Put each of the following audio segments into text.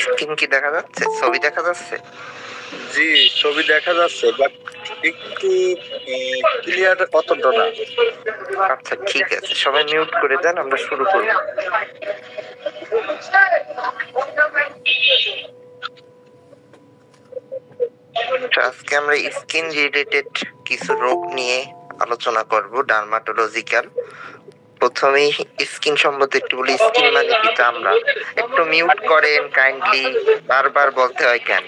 Screen কি দেখা যাচ্ছে? ছবি দেখা যাচ্ছে? জি, ছবি দেখা যাচ্ছে, বাট একটু ক্লিয়ার অতটা না। আচ্ছা ঠিক আছে, সবাই মিউট করে দেন, আমরা শুরু করব। আজকে আমরা স্কিন রিলেটেড কিছু রোগ নিয়ে আলোচনা করব, ডার্মাটোলজিক্যাল। প্রথমেই স্কিন সম্বন্ধে একটু বলি। স্কিন মানে কি? চামড়া। একটু মিউট করেন কাইন্ডলি, বারবার বলতে হয় কেন?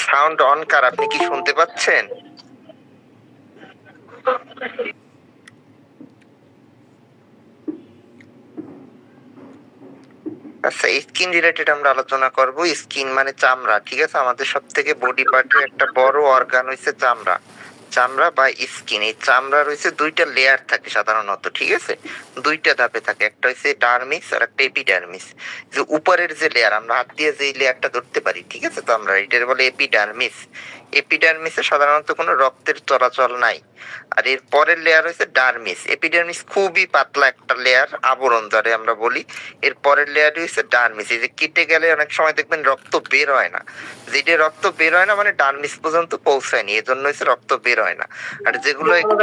সাউন্ড অন কার, আপনি কি শুনতে পাচ্ছেন? আচ্ছা, স্কিন রিলেটেড আমরা আলোচনা করব। স্কিন মানে চামড়া, ঠিক আছে? আমাদের সব থেকে বডি পার্টের একটা বড় অর্গান হইছে চামড়া। চামড়া বা স্কিন, এই চামড়া রয়েছে দুইটা লেয়ার থাকে সাধারণত, ঠিক আছে? দুইটা ধাপে থাকে, একটা হচ্ছে ডার্মিস আর একটা এপিডার্মিস। যে উপরের যে লেয়ার, আমরা হাত দিয়ে যে লেয়ারটা ধরতে পারি, ঠিক আছে, তো আমরা এটার বলে এপিডার্মিস। এপিডার্মিসে সাধারণত কোনো রক্তের চলাচল নাই। আর এর পরের লেয়ার হচ্ছে ডার্মিস। এপিডার্মিস খুবই পাতলা একটা লেয়ার, আবরণ যারে আমরা বলি। এর পরের লেয়ারই হচ্ছে ডার্মিস। এই যে কেটে গেলে অনেক সময় দেখবেন রক্ত বের হয় না, যেটা রক্ত বের হয় না মানে ডার্মিস পর্যন্ত পৌঁছায়নি, এজন্য হচ্ছে রক্ত বের হয় না। আর যেগুলো একটু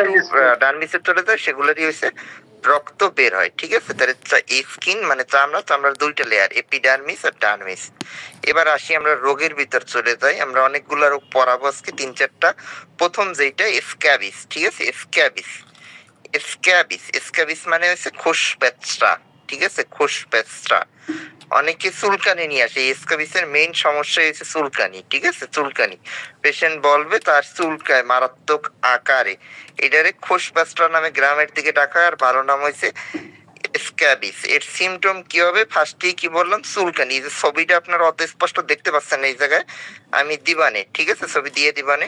ডার্মিসে চলে যায় সেগুলোরই হচ্ছে রক্ত বের হয়, ঠিক আছে? তাহলে স্কিন মানে চামড়া, চামড়ার দুইটা লেয়ার, এপিডার্মিস আর ডার্মিস। এবার আসি আমরা রোগের ভিতর চলে যাই। আমরা অনেকগুলো রোগ পড়াবো আজকে, 3-4টা। প্রথম যেটা স্ক্যাবিস, ঠিক আছে? স্ক্যাবিস, স্ক্যাবিস, স্ক্যাবিস মানে হচ্ছে খোসপ্যাঁচড়া, ঠিক আছে? খোসপ্যাঁচড়া। অনেকে চুলকানি নিয়ে আসে। স্ক্যাবিসের মেইন সমস্যা হচ্ছে চুলকানি, ঠিক আছে? চুলকানি। পেশেন্ট বলবে তার চুলকায় মারাত্মক আকারে, এটারে খোসপ্যাঁচড়া নামে গ্রামের দিকে ডাকা, আর ভালো নাম হয়েছে স্ক্যাবিস। এর সিমটম কি হবে? ফার্স্টেই কি বললাম? চুলকানি। এই যে ছবিটা আপনারা অত স্পষ্ট দেখতে পাচ্ছেন না, এই জায়গায় আমি দিবানে, ঠিক আছে? ছবি দিয়ে দিবানে,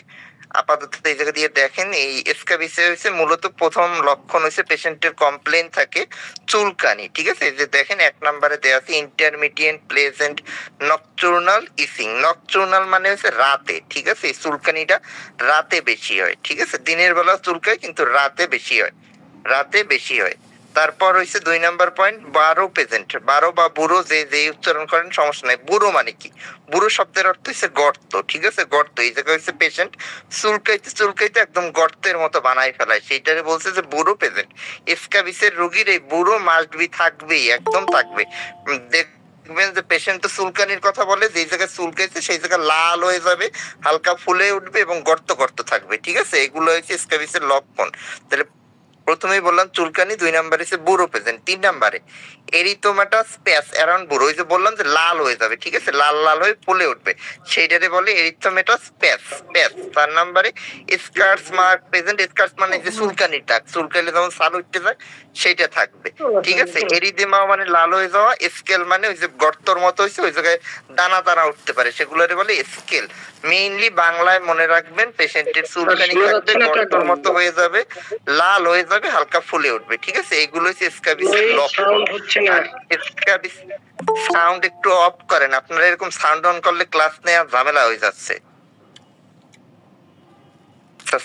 আপাতত এই জায়গা দিয়ে দেখেন। এই স্ক্যাবিসে হচ্ছে মূলত প্রথম লক্ষণ হচ্ছে পেশেন্টের কমপ্লেন থাকে চুলকানি, ঠিক আছে? এই যে দেখেন 1 নম্বরে দেওয়া আছে ইন্টারমিডিয়েট প্লেজেন্ট নকচুর্নাল ইসিং। নকচুর্নাল মানে হচ্ছে রাতে, ঠিক আছে? এই চুলকানিটা রাতে বেশি হয়, ঠিক আছে? দিনের বেলা চুলকায় কিন্তু রাতে বেশি হয়, রাতে বেশি হয়। তারপর হইছে 2 নাম্বার পয়েন্ট, বারো প্রেজেন্ট। বারো বা বুড়ো, যে যে উচ্চারণ করেন সমস্যা নাই। বুড়ো মানে কি? বুড়ো শব্দের অর্থ হচ্ছে গর্ত, ঠিক আছে? গর্ত। এই জায়গায় হচ্ছে পেশেন্ট চুলকাইতে চুলকাইতে একদম গর্তের মতো বানাই ফেলায়, সেইটারে বলছে যে বুড়ো প্রেজেন্ট। স্ক্যাবিসের রোগীর এই বুড়ো মাস্ট বি থাকবেই, একদম থাকবে। দেখবেন যে পেশেন্ট তো চুলকানির কথা বলে, যে জায়গায় চুলকাইছে সেই জায়গা লাল হয়ে যাবে, হালকা ফুলে উঠবে এবং গর্ত গর্ত থাকবে, ঠিক আছে? এগুলো হচ্ছে স্ক্যাবিসের লক্ষণ। তাহলে প্রথমেই বললাম চুলকানি, 2 নাম্বারে হচ্ছে বুড়ো প্রেজেন্ট, 3 নাম্বারে এরিথোমাটাস প্যাস অ্যারাউন্ড বুড়ো। ওই যে বললাম যে লাল হয়ে যাবে, ঠিক আছে? লাল লাল হয়ে ফুলে উঠবে, সেইটারে বলে এরিথোমেটাস প্যাস, প্যাস। 4 নাম্বারে স্কার্স মার্ক প্রেজেন্ট। স্কার্স মানে যে চুলকানির দাগ, চুলকাইলে যেমন সাল উঠতে যায় সেইটা থাকবে, ঠিক আছে? এরিদেমা মানে লাল হয়ে যাওয়া। স্কেল মানে ওই যে গর্তর মতো হয়েছে, ওই জায়গায় দানা দানা উঠতে পারে, সেগুলোরে বলে স্কেল। মেইনলি বাংলায় মনে রাখবেন, পেশেন্টের চুলকানি থাকবে, গর্তর মতো হয়ে যাবে, লাল হয়ে যাবে, হালকা ফুলে উঠবে, ঠিক আছে? এগুলো হচ্ছে স্ক্যাবিসের লক্ষণ। স্ক্যাবিস সাউন্ড একটু অফ করেন, আপনারা এরকম সাউন্ড অন করলে ক্লাস নেওয়া ঝামেলা হয়ে যাচ্ছে।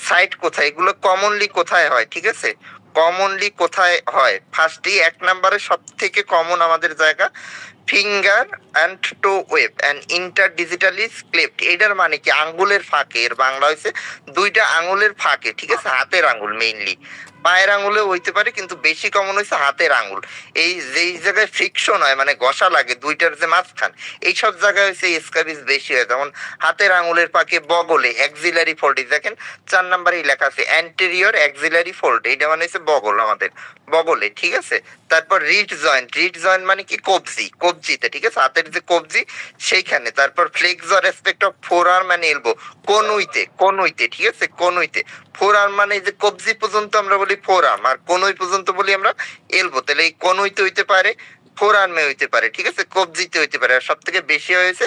সাইট কোথায়, এগুলো কমনলি কোথায় হয়, ঠিক আছে? কমনলি কোথায় হয়? ফার্স্টই 1 নম্বরে সব থেকে কমন আমাদের জায়গা finger and toe web and interdigitally cleft. এটার মানে কি? আঙ্গুলের ফাঁকে, এর বাংলা হয়েছে দুইটা আঙ্গুলের ফাঁকে, ঠিক আছে? হাতের আঙ্গুল মেইনলি, পায়ের আঙ্গুলে হইতে পারে, কিন্তু বেশি কমন হয়েছে হাতের আঙ্গুল। এই যেই জায়গায় ফ্রিকশন হয় মানে ঘষা লাগে দুইটার যে মাঝখান, এইসব জায়গায় হচ্ছে স্ক্যাবিস বেশি হয়। যেমন হাতের আঙ্গুলের পাকে, বগলে, অ্যাক্সিলারি ফোল্ড। দেখেন 4 নম্বরেই লেখা আছে অ্যান্টেরিয়র অ্যাক্সিলারি ফোল্ড, এটা মানে হচ্ছে বগল, আমাদের বগলে, ঠিক আছে? তারপর রিট জয়েন্ট। রিট জয়েন্ট মানে কি? কবজি, কবজিতে, ঠিক আছে? হাতের যে কবজি সেইখানে। তারপর flexor respect of four arm মানে এলবো, কনুইতে, কনুইতে, ঠিক আছে? কনুইতে। ফোর আর্ম মানে যে কবজি পর্যন্ত আমরা বলি ফোর আর্ম, আর কনুই পর্যন্ত বলি আমরা এলবো। তাহলে এই কনুইতে হইতে পারে। ফোর আর্মে হইতে পারে, ঠিক আছে, কবজিতে হইতে পারে, আর সব থেকে বেশি হয়েছে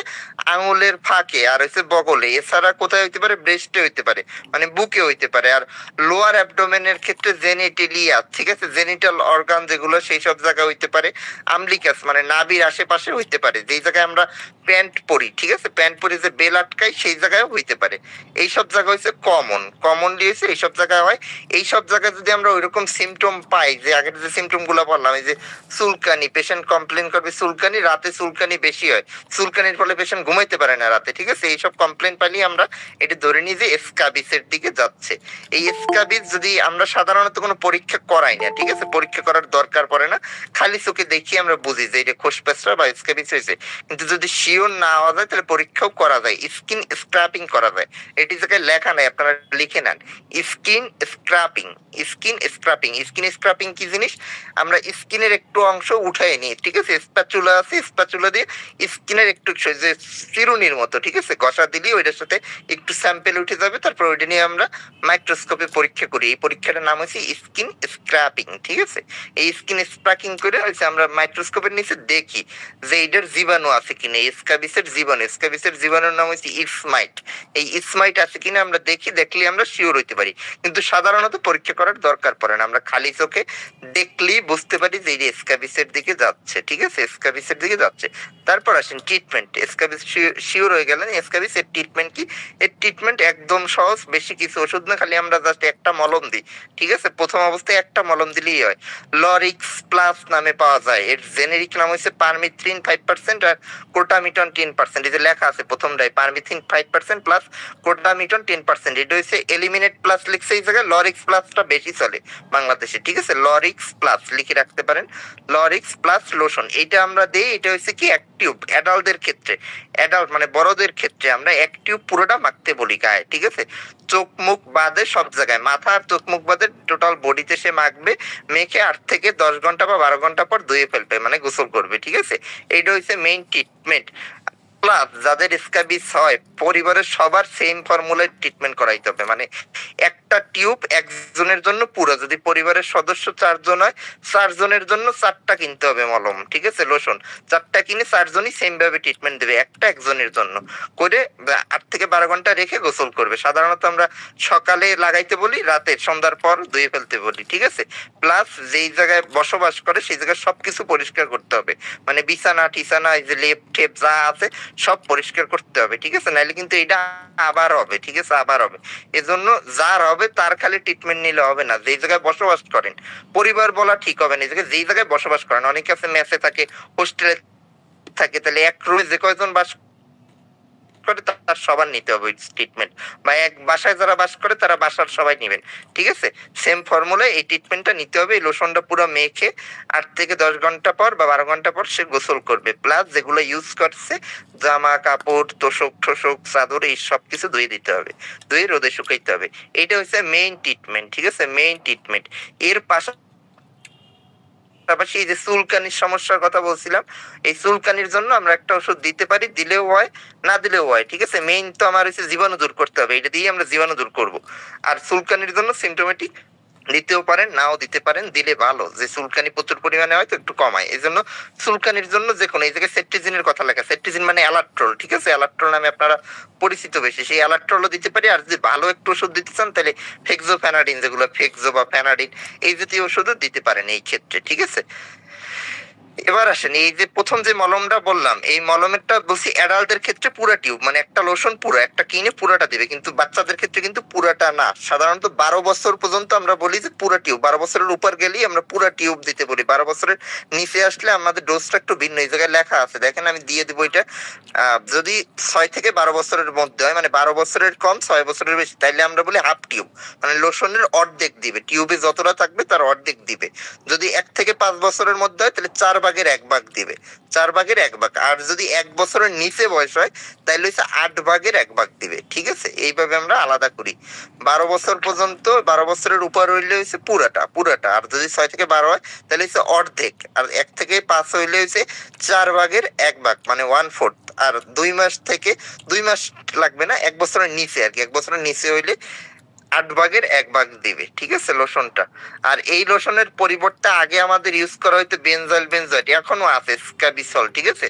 আঙুলের ফাঁকে আর হচ্ছে বগলে। এছাড়া কোথায় হইতে পারে? ব্রেস্টে হইতে পারে, মানে বুকে হইতে পারে। আর লোয়ার অ্যাবডোমেনের ক্ষেত্রে জেনিটেলিয়া, ঠিক আছে, জেনিটাল অর্গান যেগুলো সেই সব জায়গায় হইতে পারে। আমলিকাস মানে নাভির আশেপাশে হইতে পারে, যেই জায়গায় আমরা প্যান্ট পরি, ঠিক আছে, প্যান্ট পরি যে বেল আটকাই সেই জায়গায় হইতে পারে। এইসব জায়গা হচ্ছে কমনলি হয়েছে এইসব জায়গায় হয়। এইসব জায়গায় যদি আমরা ওইরকম সিমটম পাই, যে আগের যে সিমটম গুলো বললাম, এই যে চুলকানি, পেশেন্ট কমপ্লেন করবে চুলকানি, রাতে চুলকানি বেশি হয়, চুলকানির ফলে পেশেন্ট ঘুমাইতে পারে না রাতে, ঠিক আছে, এইসব কমপ্লেন পাইলে আমরা এটা ধরে নিই যে স্কাবিসের দিকে যাচ্ছে। এই স্কাবিস যদি আমরা সাধারণত কোনো পরীক্ষা করাই না, ঠিক আছে, পরীক্ষা করার দরকার পড়ে না, খালি চোখে দেখি আমরা বুঝি যে এটা খোসপেঁচড়া বা স্কাবিস হয়েছে। কিন্তু যদি শিওর না হওয়া যায় তাহলে পরীক্ষাও করা যায়, স্কিন স্ক্রাপিং করা যায়। এটি জায়গায় লেখা নাই, আপনারা লিখে নেন, স্কিন স্ক্রাপিং। স্কিন স্ক্রাপিং কি জিনিস? আমরা স্কিনের একটু অংশ উঠাই নিই, ঠিক আছে, স্প্যাচুলা আছে, স্প্যাচুলা দিয়ে স্কিনের একটু যে চিরুনির মতো, ঠিক আছে, ঘষা দিলে ওইটার সাথে একটু স্যাম্পেল উঠে যাবে, তারপর ওইটা নিয়ে আমরা মাইক্রোস্কোপে পরীক্ষা করি। এই পরীক্ষাটার নাম হচ্ছে স্কিন স্ক্রাপিং, ঠিক আছে। এই স্কিন স্ক্রাপিং করে হচ্ছে আমরা মাইক্রোস্কোপের নিচে দেখি যে এইটার জীবাণু আছে কিনা, স্কাবিসের জীবাণুর নাম হচ্ছে ইসমাইট। এই ইসমাইট আছে কিনা আমরা দেখি, দেখলে আমরা শিওর হইতে পারি। কিন্তু সাধারণত পরীক্ষা করার দরকার পড়ে না, আমরা খালি চোখে দেখলেই বুঝতে পারি যে এই স্কাবিসের দিকে যাচ্ছে, ঠিক আছে, স্কাবিসের দিকে যাচ্ছে। তারপর আসেন ট্রিটমেন্ট। স্কাবিস শিওর হয়ে গেলেন, স্কাবিসের ট্রিটমেন্ট কি? এর ট্রিটমেন্ট একদম সহজ, বেশি কিছু ওষুধ না, খালি আমরা জাস্ট একটা মলম দিই, ঠিক আছে, প্রথম অবস্থায় একটা মলম দিলেই হয়। লরিক্স প্লাস নামে পাওয়া যায়, এর জেনেরিক নাম হচ্ছে পারমিথ্রিন 5% আর কোটামিটন 10%। এই যে লেখা আছে প্রথমটাই পারমিথ্রিন 5% প্লাস কোটামিটন 10%। এটা হচ্ছে এলিমিনেট প্লাস লিখছে এই জায়গায়, লরিক্স প্লাসটা বেশি চলে বাংলাদেশে, ঠিক আছে, লরিক্স প্লাস লিখে রাখতে পারেন, লরিক্স প্লাস লোশন। এইটা আমরা দেই, এটা হচ্ছে কি এক টিউব অ্যাডাল্টদের ক্ষেত্রে, অ্যাডাল্ট মানে বড়দের ক্ষেত্রে আমরা এক টিউব পুরোটা মাখতে বলি গায়ে, ঠিক আছে, চোখ মুখ বাদে সব জায়গায়, মাথা আর চোখ মুখ বাদে টোটাল বডিতে সে মাখবে, মেখে 8 থেকে 10 ঘন্টা বা 12 ঘন্টা পর ধুয়ে ফেলবে, মানে গোসল করবে, ঠিক আছে। এইটা হচ্ছে মেইন ট্রিটমেন্ট। প্লাস যাদের স্ক্যাবিস হয় পরিবারের সবার সেম ফর্মুলায় ট্রিটমেন্ট করাইতে হবে, মানে একটা টিউব একজনের জন্য পুরো, যদি পরিবারের সদস্য 4 জন হয় 4 জনের জন্য 4টা কিনতে হবে মলম, ঠিক আছে, লোশন 4টা কিনে 4 জনই সেম ভাবে ট্রিটমেন্ট দেবে, একটা একজনের জন্য করে 8 থেকে 12 ঘন্টা রেখে গোসল করবে। সাধারণত আমরা সকালে লাগাইতে বলি, রাতে সন্ধ্যার পর ধুয়ে ফেলতে বলি, ঠিক আছে। প্লাস যেই জায়গায় বসবাস করে সেই জায়গায় সবকিছু পরিষ্কার করতে হবে, মানে বিছানা টিছানা, এই যে লেপ টেপ যা আছে সব পরিষ্কার করতে হবে, ঠিক আছে, নাইলে কিন্তু এটা আবার হবে, ঠিক আছে, আবার হবে। এজন্য যার হবে তার খালি ট্রিটমেন্ট নিলে হবে না, যেই জায়গায় বসবাস করেন, পরিবার বলা ঠিক হবে না, এই জায়গায় যেই জায়গায় বসবাস করেন, অনেকে আছে মেসে থাকে, হোস্টেলে থাকে, তাহলে এক রুমে যে কয়জন বাস করে তার সবার নিতে হবে ট্রিটমেন্ট, বা এক বাসায় যারা বাস করে তারা বাসার সবাই নেবেন, ঠিক আছে, সেম ফর্মুলায় এই ট্রিটমেন্টটা নিতে হবে। এই লোশনটা পুরো মেখে 8 থেকে 10 ঘন্টা পর বা 12 ঘন্টা পর সে গোসল করবে, প্লাস যেগুলো ইউজ করছে জামা কাপড় তোষক ঠোষক চাদর এই সব কিছু ধুয়ে দিতে হবে, ধুয়ে রোদে শুকাইতে হবে। এইটা হচ্ছে মেইন ট্রিটমেন্ট, ঠিক আছে, মেইন ট্রিটমেন্ট। এর পাশাপাশি এই যে চুলকানির সমস্যার কথা বলছিলাম, এই চুলকানির জন্য আমরা একটা ওষুধ দিতে পারি, দিলেও হয় না দিলেও হয়, ঠিক আছে। মেইন তো আমার হচ্ছে জীবাণু দূর করতে হবে, এটা দিয়ে আমরা জীবাণু দূর করব। আর চুলকানির জন্য সিমটোমেটিক দিতেও পারেন, নাও দিতে পারেন, দিলে ভালো, যে চুলকানি প্রচুর পরিমাণে হয় তো একটু কমায়। এই জন্য চুলকানির জন্য যে কোনো, এই জায়গায় সেট্রিজিনের কথা লেখা, সেট্রিজিন মানে অ্যালাট্রল, ঠিক আছে, অ্যালাট্রল নামে আপনারা পরিচিত বেশি, সেই অ্যালাট্রলও দিতে পারি। আর যদি ভালো একটু ওষুধ দিতে চান তাহলে ফেক্সোফেনাডিন, যেগুলো ফেক্সো বা ফেনাডিন এই জাতীয় ওষুধও দিতে পারেন এই ক্ষেত্রে, ঠিক আছে। এবার আসেন, এই যে প্রথম যে মলমটা বললাম, এই মলমেরটা বলছি অ্যাডাল্টদের ক্ষেত্রে পুরা টিউব, মানে একটা লোশন পুরো একটা কিনে পুরাটা দিবে, কিন্তু বাচ্চাদের ক্ষেত্রে কিন্তু পুরাটা না। সাধারণত 12 বছর পর্যন্ত আমরা বলি যে পুরা টিউব, 12 বছরের উপর গেলেই আমরা পুরা টিউব দিতে বলি, 12 বছরের নিচে আসলে আমাদের ডোজটা একটু ভিন্ন। এই জায়গায় লেখা আছে, দেখেন আমি দিয়ে দেবো এটা। যদি 6 থেকে 12 বছরের মধ্যে হয়, মানে 12 বছরের কম 6 বছরের বেশি, তাইলে আমরা বলি হাফ টিউব, মানে লোশনের অর্ধেক দিবে, টিউবে যতটা থাকবে তার অর্ধেক দিবে। যদি 1 থেকে 5 বছরের মধ্যে হয় তাহলে 4 ভাগের 1 ভাগ দিবে, 4 ভাগের 1 ভাগ। আর যদি 1 বছরের নিচে বয়স হয় তাহলে হচ্ছে 8 ভাগের 1 ভাগ দিবে, ঠিক আছে। এইভাবে আমরা আলাদা করি। 12 বছর পর্যন্ত, 12 বছরের উপর হইলে হচ্ছে পুরাটা। আর যদি 6 থেকে 12 হয় তাহলে হচ্ছে অর্ধেক। আর 1 থেকে 5 হইলে হচ্ছে 4 ভাগের 1 ভাগ, মানে 1/4। আর 2 মাস থেকে 2 মাস লাগবে না, 1 বছরের নিচে আর কি, 1 বছরের নিচে হইলে 8/1 দিবে, ঠিক আছে লোশনটা। আর এই লোশনের পরিবর্তে আগে আমাদের ইউজ করা হইতো বেনজয়েল বেনজয়েট, এখনো আছে স্ক্যাবিসল, ঠিক আছে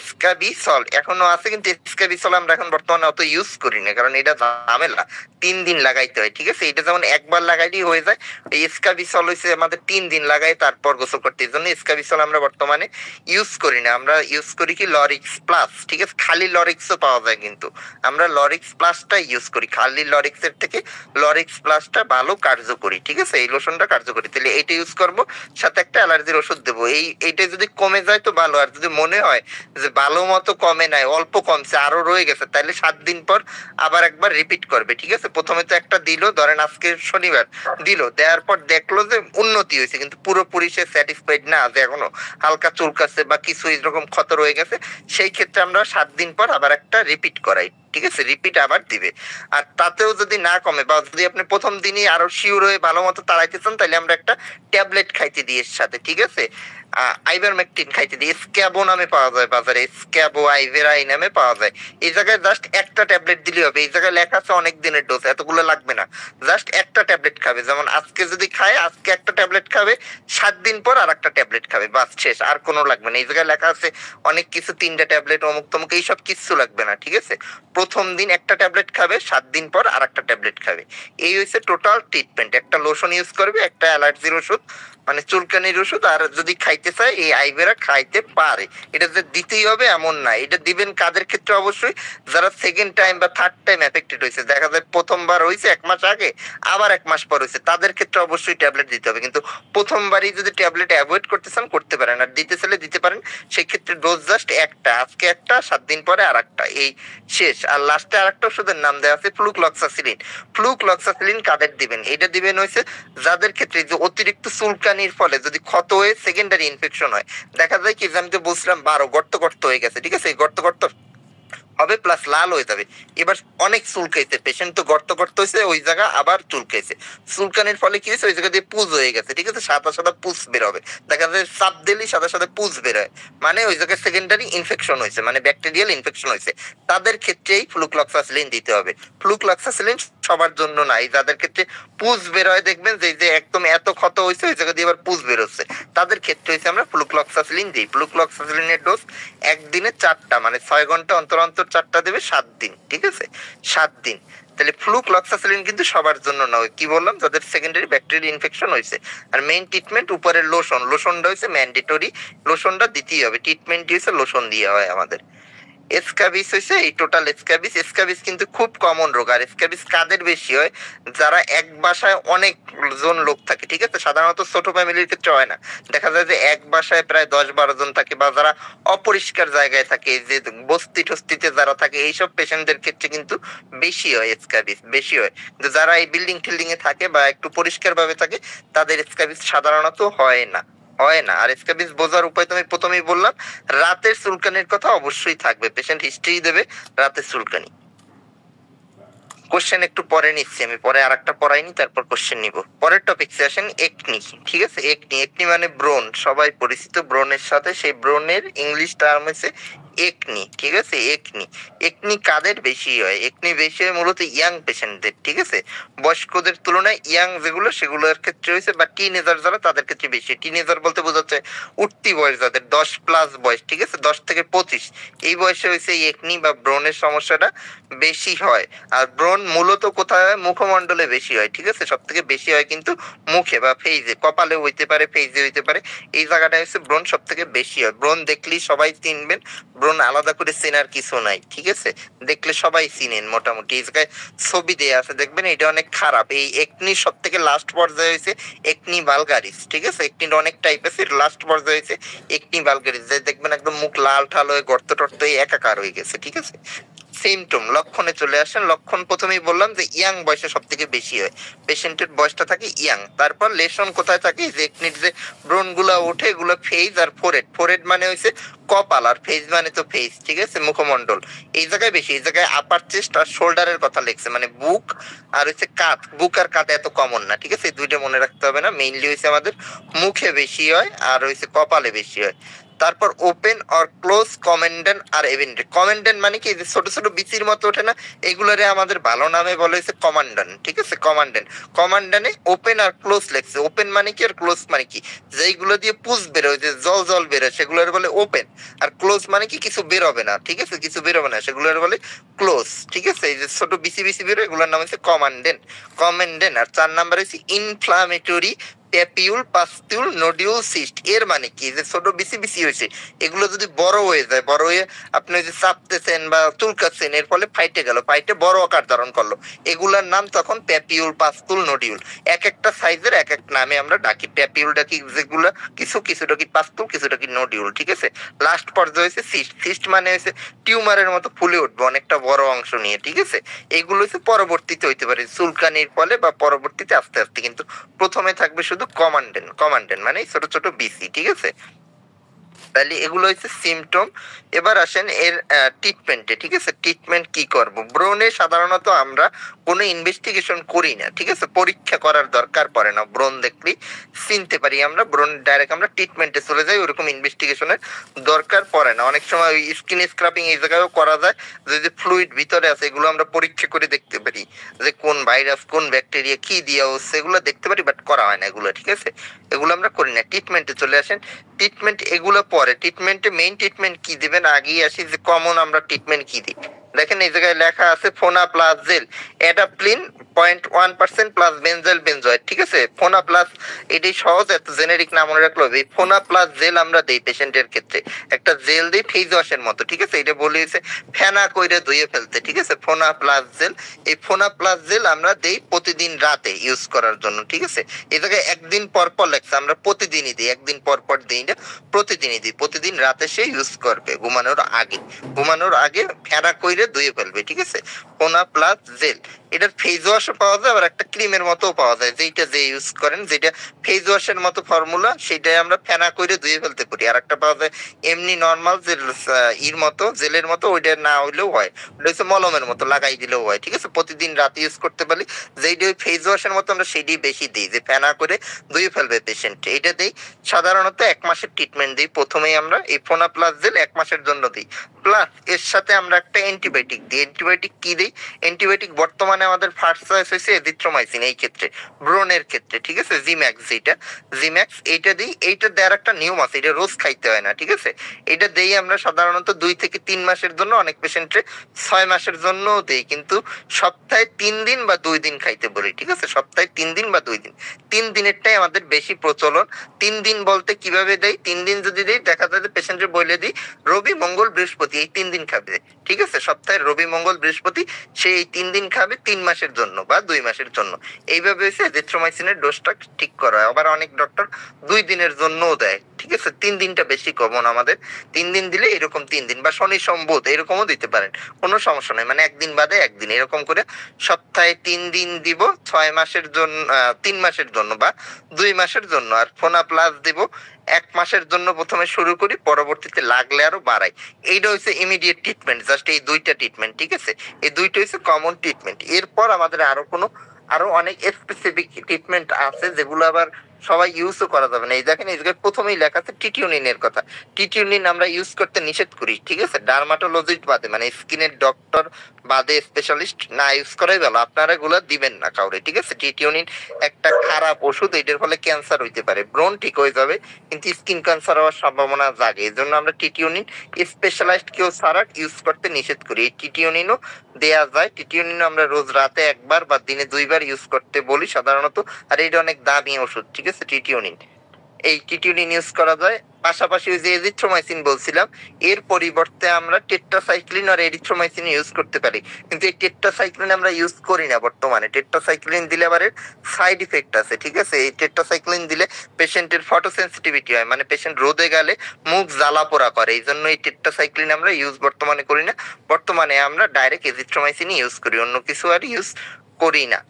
স্ক্যাবিসল এখনো আছে, কিন্তু স্ক্যাবিসল আমরা এখন বর্তমানে অত ইউজ করি না, কারণ এটা ঝামেলা, 3 দিন লাগাইতে হয়, ঠিক আছে। এটা যেমন একবার লাগাইলেই হয়ে যায়, এই স্ক্যাবিসল হইছে আমাদের 3 দিন লাগাই তারপর গোসল করতে, এই জন্য স্ক্যাবিসল আমরা বর্তমানে ইউজ করি না। আমরা ইউজ করি কি লরিক্স প্লাস, ঠিক আছে, খালি লরিক্সও পাওয়া যায়, কিন্তু আমরা লরিক্স প্লাসটা ইউজ করি, খালি লরিক্সের থেকে লরিক্স প্লাসটা ভালো কার্যকরী, ঠিক আছে, এই লোশনটা কার্যকরী, তাহলে এইটা ইউজ করব, সাথে একটা অ্যালার্জির ওষুধ দেবো। এইটা যদি কমে যায় তো ভালো, আর যদি মনে হয় যে ভালো মতো কমে নাই, অল্প কমছে, আরো রয়ে গেছে, তাহলে 7 দিন পর আবার একবার রিপিট করবে, ঠিক আছে। প্রথমে তো একটা দিল, ধরেন আজকে শনিবার দিল, দেওয়ার পর দেখলো যে উন্নতি হয়েছে, কিন্তু পুরোপুরি সে স্যাটিসফাইড না, যে এখনো হালকা চুলকাছে বা কিছু এরকম ক্ষত রয়ে গেছে, সেই ক্ষেত্রে আমরা 7 দিন পর আবার একটা রিপিট করাই, ঠিক আছে, রিপিট আবার দিবে। আর তাতেও যদি না কমে, বা যদি আপনি প্রথম দিনই আরো শিওর হয়ে ভালো মতো তাড়াইতে চান, তাহলে আমরা একটা ট্যাবলেট খাইতে দিই এর সাথে, ঠিক আছে, আইভারমেকটিন খাইতে দিই, স্ক্যাবো নামে পাওয়া যায় বাজারে, স্ক্যাবো আইভেরা এই নামে পাওয়া যায়। এই জায়গায় জাস্ট একটা ট্যাবলেট দিলেই হবে, এই জায়গায় লেখা আছে অনেক দিনের ডোজ, এতগুলো লাগবে না, জাস্ট একটা ট্যাবলেট খাবে, যেমন আজকে যদি খায় আজকে একটা ট্যাবলেট খাবে, 7 দিন পর আর একটা ট্যাবলেট খাবে, বাস শেষ, আর কোনো লাগবে না। এই জায়গায় লেখা আছে অনেক কিছু, 3টা ট্যাবলেট অমুক তমুক, এইসব কিছু লাগবে না, ঠিক আছে। প্রথম দিন একটা ট্যাবলেট খাবে, 7 দিন পর আর একটা ট্যাবলেট খাবে, এই হচ্ছে টোটাল ট্রিটমেন্ট। একটা লোশন ইউজ করবে, একটা অ্যালার্জির ওষুধ মানে চুলকানির ওষুধ, আর যদি খাইতে চায় এই আইভেরা খাইতে পারে, এটা যে দিতেই হবে এমন না। এটা দিবেন কাদের ক্ষেত্রে, অবশ্যই যারা সেকেন্ড টাইম বা থার্ড টাইম এফেক্টেড হয়েছে, দেখা যায় প্রথমবার হয়েছে 1 মাস আগে, আবার 1 মাস পর হয়েছে, তাদের ক্ষেত্রে অবশ্যই ট্যাবলেট দিতে হবে, কিন্তু প্রথমবারই যদি ট্যাবলেট অ্যাভয়েড করতে চান করতে পারেন, আর দিতে চাইলে দিতে পারেন। সেই ক্ষেত্রে ডোজ জাস্ট একটা, আজকে একটা, 7 দিন পরে আর একটা, এই শেষ। আর লাস্টে আর একটা ওষুধের নাম দেওয়া আছে ফ্লুক্লক্সাসিলিন। ফ্লুক্লক্সাসিলিন কাদের দিবেন, এটা দিবেন হয়েছে যাদের ক্ষেত্রে যে অতিরিক্ত চুলকানির ফলে যদি ক্ষত হয়ে সেকেন্ডারি ইনফেকশন হয়, দেখা যায় কি যে আমি তো বলছিলাম 12 গর্ত গর্ত হয়ে গেছে, ঠিক আছে, এই গর্ত গর্ত হবে প্লাস লাল হয়ে যাবে। এবার অনেক চুলকাইছে, পেশেন্ট তো গর্ত গর্ত হয়েছে ওই জায়গা, আবার চুলকাইছে, চুলকানির ফলে কি হয়েছে ওই জায়গা দিয়ে পুজ হয়ে গেছে, ঠিক আছে, সাদা সাদা পুজ বের হবে, দেখা যায় চাপ দিলেই সাদা সাদা পুজ বের হয়, মানে ওই জায়গায় সেকেন্ডারি ইনফেকশন হয়েছে, মানে ব্যাকটেরিয়াল ইনফেকশন হয়েছে, তাদের ক্ষেত্রেই ফ্লুক্লক্সাসিলিন দিতে হবে। ফ্লুক্লক্সাসিলিন সবার জন্য নাই, যাদের ক্ষেত্রে পুজ বের হয়, দেখবেন যে একদম এত ক্ষত হয়েছে ওই জায়গা দিয়ে আবার পুজ বের হচ্ছে, তাদের ক্ষেত্রে হয়েছে আমরা ফ্লুক্লক্সাসিলিন দিই। ফ্লুক্লক্সাসিলিনের ডোজ একদিনে 4টা, মানে 6 ঘন্টা অন্তর অন্তর 4টা দেবে, 7 দিন, ঠিক আছে, 7 দিন। তাহলে ফ্লুক্লক্সাসিলিন কিন্তু সবার জন্য না, ওই কি বললাম, যাদের সেকেন্ডারি ব্যাকটেরিয়াল ইনফেকশন হয়েছে। আর মেইন ট্রিটমেন্ট উপরের লোশন, লোশনটা হয়েছে ম্যান্ডেটরি, লোশনটা দিতেই হবে, ট্রিটমেন্ট হয়েছে লোশন দিয়ে হয় আমাদের। স্ক্যাবিস হয়েছে এই টোটাল স্ক্যাবিস। স্ক্যাবিস কিন্তু খুব কমন রোগ, আর স্ক্যাবিস কাদের বেশি হয়, যারা এক বাসায় অনেক জন লোক থাকে, ঠিক আছে, সাধারণত ছোট ফ্যামিলির ক্ষেত্রে হয় না, দেখা যায় যে এক বাসায় প্রায় 10-12 জন থাকে, বা যারা অপরিষ্কার জায়গায় থাকে, যে বস্তি টস্তিতে যারা থাকে, এইসব পেশেন্টদের ক্ষেত্রে কিন্তু বেশি হয় স্ক্যাবিস, বেশি হয়। কিন্তু যারা এই বিল্ডিং টিল্ডিং এ থাকে বা একটু পরিষ্কার ভাবে থাকে, তাদের স্ক্যাবিস সাধারণত হয় না, হয় না। আর স্ক্যাবিস বোঝার উপায় তুমি প্রথমেই বললাম, রাতের চুলকানির কথা অবশ্যই থাকবে, পেশেন্ট হিস্ট্রি দেবে রাতের চুলকানি। কোশ্চেন একটু পরে নিচ্ছি আমি, পরে আর একটা পড়াইনি, তারপর কোশ্চেন নিব। পরের টপিকসে আসেন, একনি, ঠিক আছে, একনি। একনি মানে ব্রণ, সবাই পরিচিত ব্রণের সাথে, সেই ব্রণের ইংলিশ টার্ম হচ্ছে একনি, ঠিক আছে, একনি। একনি কাদের বেশি হয়, একনি বেশি হয় মূলত ইয়াং পেশেন্টদের, ঠিক আছে, বয়স্কদের তুলনায় ইয়াং যেগুলো সেগুলোর ক্ষেত্রে হয়েছে, বা টিনেজার যারা তাদের ক্ষেত্রে বেশি। টিনেজার বলতে বোঝাচ্ছে উঠতি বয়স, যাদের 10+ বয়স, ঠিক আছে, 10 থেকে 25, এই বয়সে হয়েছে এই একনি বা ব্রণের সমস্যাটা বেশি হয়। আর ব্রণ মূলত কোথায় হয়, মুখমণ্ডলে বেশি হয়, ঠিক আছে, সব থেকে বেশি হয় কিন্তু মুখে বা ফেইজে, কপালে হইতে পারে, ফেইজে হইতে পারে, এই জায়গাটা হচ্ছে ব্রণ সব থেকে বেশি হয়। ব্রণ দেখলেই সবাই চিনবেন, ব্রণ আলাদা করে চেনার কিছু নাই, ঠিক আছে, দেখলে সবাই চিনেন মোটামুটি। এই জায়গায় ছবি দেয়া আছে দেখবেন, এটা অনেক খারাপ। এই একনি সব থেকে লাস্ট পর্যায়ে হয়েছে একনি ভালগারিস, ঠিক আছে, একনির অনেক টাইপ আছে, লাস্ট পর্যায়ে হয়েছে একনি ভালগারিস, যে দেখবেন একদম মুখ লাল ঠাল হয়ে গর্ত টর্ত হয়ে একাকার হয়ে গেছে, ঠিক আছে। সিমটম, লক্ষণে চলে আসেন। লক্ষণ প্রথমেই বললাম যে ইয়াং বয়সে সব থেকে বেশি হয়, পেশেন্টের বয়সটা থাকে ইয়াং। তারপর লেশন কোথায় থাকে, যে একনির যে ব্রণ গুলা ওঠে, এগুলো ফেজ আর ফোরেড। ফোরেড মানে হয়েছে কপাল, আর ফেজ মানে তো ফেস, ঠিক আছে, মুখমণ্ডল, এই জায়গায় বেশি। এই জায়গায় আপার চেস্ট আর শোল্ডারের কথা লিখছে, মানে বুক আর হচ্ছে কাঁধ। বুক আর কাঁধ এত কমন না, ঠিক আছে, এই দুইটা মনে রাখতে হবে না। মেইনলি হয়েছে আমাদের মুখে বেশি হয় আর হয়েছে কপালে বেশি হয়। তারপর ওপেন অর ক্লোজ কমেন্ডেন্ট আর এভেন্টেড। কমেন্ডেন্ট মানে কি, যে ছোট ছোট বিসির মতো ওঠে না, এগুলারে আমাদের ভালো নামে বলা হয়েছে কমান্ডান, ঠিক আছে? কমান্ডানে ওপেন আর ক্লোজ লেখছে। ওপেন মানে কি আর ক্লোজ মানে কি? যেইগুলো দিয়ে পুজ বেরোয়, যে জল জল বেরোয়, সেগুলোর বলে ওপেন। আর ক্লোজ মানে কি কিছু বেরোবে না, ঠিক আছে? কিছু বেরোবে না, সেগুলোর বলে ক্লোজ, ঠিক আছে? এই যে ছোট বিসি বিসি বেরোয়, এগুলোর নাম হচ্ছে কমান্ডেন। আর 4 নাম্বার হচ্ছে ইনফ্লামেটরি প্যাপিউল পাস্তিউল নোডিউল সিস্ট। এর মানে কি? যে ছোট বিসি বিসি হয়েছে, এগুলো যদি বড় হয়ে যায়, বড় হয়ে আপনি ওই যে চাপতেছেন বা চুলকাচ্ছেন, এর ফলে ফাইটে গেল, ফাইটে বড় আকার ধারণ করলো, এগুলার নাম তখন প্যাপিউল পাস্তুল নোডিউল। এক একটা সাইজের এক এক নামে আমরা ডাকি। প্যাপিউল ডাকি যেগুলা কিছুটা কি পাস্তুল, কিছুটা কি নোডিউল, ঠিক আছে? লাস্ট পর্যায়ে হয়েছে সিস্ট। সিস্ট মানে হয়েছে টিউমারের মতো ফুলে উঠবে অনেকটা বড় অংশ নিয়ে, ঠিক আছে? এগুলো হচ্ছে পরবর্তীতে হইতে পারে চুলকানির ফলে বা পরবর্তীতে আস্তে আস্তে, কিন্তু প্রথমে থাকবে শুধু কমান্ডেন মানে ছোট ছোট বিসি, ঠিক আছে? তাহলে এগুলো হচ্ছে সিমটম। এবার আসেন এর ট্রিটমেন্টে, ঠিক আছে? ট্রিটমেন্ট কি করব? ব্রণে সাধারণত আমরা কোনো ইনভেস্টিগেশন করি না, ঠিক আছে? পরীক্ষা করার দরকার পড়ে না। ব্রণ দেখলেই চিনতে পারি আমরা, ব্রণ ডাইরেক্ট আমরা ট্রিটমেন্টে চলে যাই, ওরকম ইনভেস্টিগেশনের দরকার পড়ে না। অনেক সময় ওই স্কিন স্ক্রাবিং এই জায়গায়ও করা যায়, যে ফ্লুইড ভিতরে আছে এগুলো আমরা পরীক্ষা করে দেখতে পারি, যে কোন ভাইরাস কোন ব্যাকটেরিয়া কি দেওয়া হচ্ছে, এগুলো দেখতে পারি, বাট করা হয় না এগুলো, ঠিক আছে? এগুলো আমরা করি না। ট্রিটমেন্টে চলে আসেন। ট্রিটমেন্ট এগুলো পরে। ট্রিটমেন্টে মেইন ট্রিটমেন্ট কি দিবেন আগেই আসি, যে কমন আমরা ট্রিটমেন্ট কি দিই। দেখেন এই জায়গায় লেখা আছে ফোনা প্লাস জেল, অ্যাডাপ্লিন 0.1% প্লাস বেনজেল বেনজয়েড, ঠিক আছে? ফোনা প্লাস, এটাই সহজ, এত জেনেরিক নাম মনে রাখলো। এই ফোনা প্লাস জেল আমরা দেই পেশেন্টের ক্ষেত্রে, একটা জেল দিই ফেস ওয়াশের মতো, ঠিক আছে? এটা বলে হয়েছে ফেনা কইরে ধুয়ে ফেলতে, ঠিক আছে? ফোনা প্লাস জেল, এই ফোনা প্লাস জেল আমরা দেই প্রতিদিন রাতে ইউজ করার জন্য, ঠিক আছে? এই জায়গায় একদিন পর পর লেখছে, আমরা প্রতিদিনই দিই, একদিন পর পর দিই না, প্রতিদিনই দিই। প্রতিদিন রাতে সে ইউজ করবে ঘুমানোর আগে ফেনা কইরে ধুয়ে ফেলবে, ঠিক আছে? ফোনা প্লাস জেল। এটার ফেস ওয়াশও পাওয়া যায়, আবার একটা ক্রিমের মতো পাওয়া যায়, যেটা যে ইউজ করেন, যেটা ফেস ওয়াশের মতো ফর্মুলা, সেটাই আমরা ফেনা কইরে ধুয়ে ফেলতে পারি। আর একটা পাওয়া যায় এমনি নর্মাল যে ইর মতো, জেলের মতো, ওইটা না হইলেও হয়, ওটা হচ্ছে মলমের মতো, লাগাই দিলেও হয়, ঠিক আছে? প্রতিদিন রাতে ইউজ করতে পারি। যেইটা ওই ফেস ওয়াশের মতো আমরা সেটাই বেশি দিই, যে ফেনা করে ধুয়ে ফেলবে পেশেন্ট, এটা দিই। সাধারণত 1 মাসের ট্রিটমেন্ট দিই প্রথমেই আমরা, এই ফোনা প্লাস জেল 1 মাসের জন্য দিই। প্লাস এর সাথে আমরা একটা অ্যান্টিবায়োটিক দিই। অ্যান্টিবায়োটিক কি দিই? অ্যান্টিবায়োটিক বর্তমানে আমাদের ফার্স্ট চয়েস হয়েছে এজিথ্রোমাইসিন এই ক্ষেত্রে, ব্রণের ক্ষেত্রে, ঠিক আছে? জিম্যাক্স এইটা দিই। এইটা দেওয়ার একটা নিয়ম আছে, এটা রোজ খাইতে হয় না, ঠিক আছে? এটা দেই আমরা সাধারণত 2 থেকে 3 মাসের জন্য, অনেক পেশেন্টে 6 মাসের জন্য দেই, কিন্তু সপ্তাহে 3 দিন বা 2 দিন খাইতে বলি, ঠিক আছে? সপ্তাহে 3 দিন বা 2 দিন। 3 দিনেরটাই আমাদের বেশি প্রচলন। 3 দিন বলতে কিভাবে দেই? 3 দিন যদি দেই, দেখা যায় যে পেশেন্টের বলে দিই রবি মঙ্গল বৃহস্পতি এই 3 দিন খাবে, ঠিক আছে? সপ্তাহে রবি মঙ্গল বৃহস্পতি, সে এই 3 দিন খাবে 3 মাসের জন্য বা 2 মাসের জন্য। এইভাবে হচ্ছে এজিথ্রোমাইসিনের ডোজটা ঠিক করা হয়। আবার অনেক ডক্টর 2 দিনের জন্যও দেয়, ঠিক আছে? 3 দিনটা বেশি কমন আমাদের। 3 দিন দিলে এরকম 3 দিন বা শনি সোম বুধ এরকমও দিতে পারেন, কোনো সমস্যা নাই। মানে একদিন বাদে একদিন এরকম করে সপ্তাহে 3 দিন দিব 6 মাসের জন্য, 3 মাসের জন্য বা 2 মাসের জন্য। আর ফোনা প্লাস দিব 1 মাসের জন্য প্রথমে শুরু করি, পরবর্তীতে লাগলে আরো বাড়াই। এইটা হচ্ছে ইমিডিয়েট ট্রিটমেন্ট, জাস্ট এই 2টা ট্রিটমেন্ট, ঠিক আছে? এই 2টা হচ্ছে কমন ট্রিটমেন্ট। এরপর আমাদের আরো অনেক স্পেসিফিক ট্রিটমেন্ট আছে, যেগুলো আবার সবাই ইউজও করা যাবে না। এই দেখেন এই জায়গায় প্রথমেই লেখা আছে টিটিউনিনের কথা। টিটিউনিন আমরা ইউজ করতে নিষেধ করি, ঠিক আছে? ডার্মাটোলজিস্ট বাদে, মানে স্কিনের ডক্টর বাদে, স্পেশালিস্ট না ইউজ করাই ভালো। আপনারা এগুলো দিবেন না কাউরে, ঠিক আছে? টিটিউনিন একটা খারাপ ওষুধ, এটার ফলে ক্যান্সার হইতে পারে, ব্রণ ঠিক হয়ে যাবে কিন্তু স্কিন ক্যান্সার হওয়ার সম্ভাবনা জাগে। এই জন্য আমরা টিটিউনিন স্পেশালাইজড কেউ ছাড়া ইউজ করতে নিষেধ করি। এই টিটিউনিনও দেয়া যায়। টিটিউনিন আমরা রোজ রাতে 1 বার বা দিনে 2 বার ইউজ করতে বলি সাধারণত। আর এটা অনেক দামি ওষুধ, ঠিক আছে? টিটিউনিন, এই টিটিউনিন ইউজ করা যায়। পাশাপাশি ওই যে এজিথ্রোমাইসিন বলছিলাম, এর পরিবর্তে আমরা টেট্রাসাইক্লিন আর এরিথ্রোমাইসিন ইউজ করতে পারি, কিন্তু এই টেট্রাসাইক্লিন আমরা ইউজ করি না বর্তমানে। টেট্রাসাইক্লিন দিলে আবার সাইড ইফেক্ট আছে, ঠিক আছে? এই টেট্রাসাইক্লিন দিলে পেশেন্টের ফটোসেন্সিটিভিটি হয়, মানে পেশেন্ট রোদে গেলে মুখ জ্বালা পোড়া করে। এই জন্য এই টেট্রাসাইক্লিন আমরা ইউজ বর্তমানে করি না। বর্তমানে আমরা ডাইরেক্ট এজিথ্রোমাইসিন ইউজ করি, অন্য কিছু আর ইউজ করি না।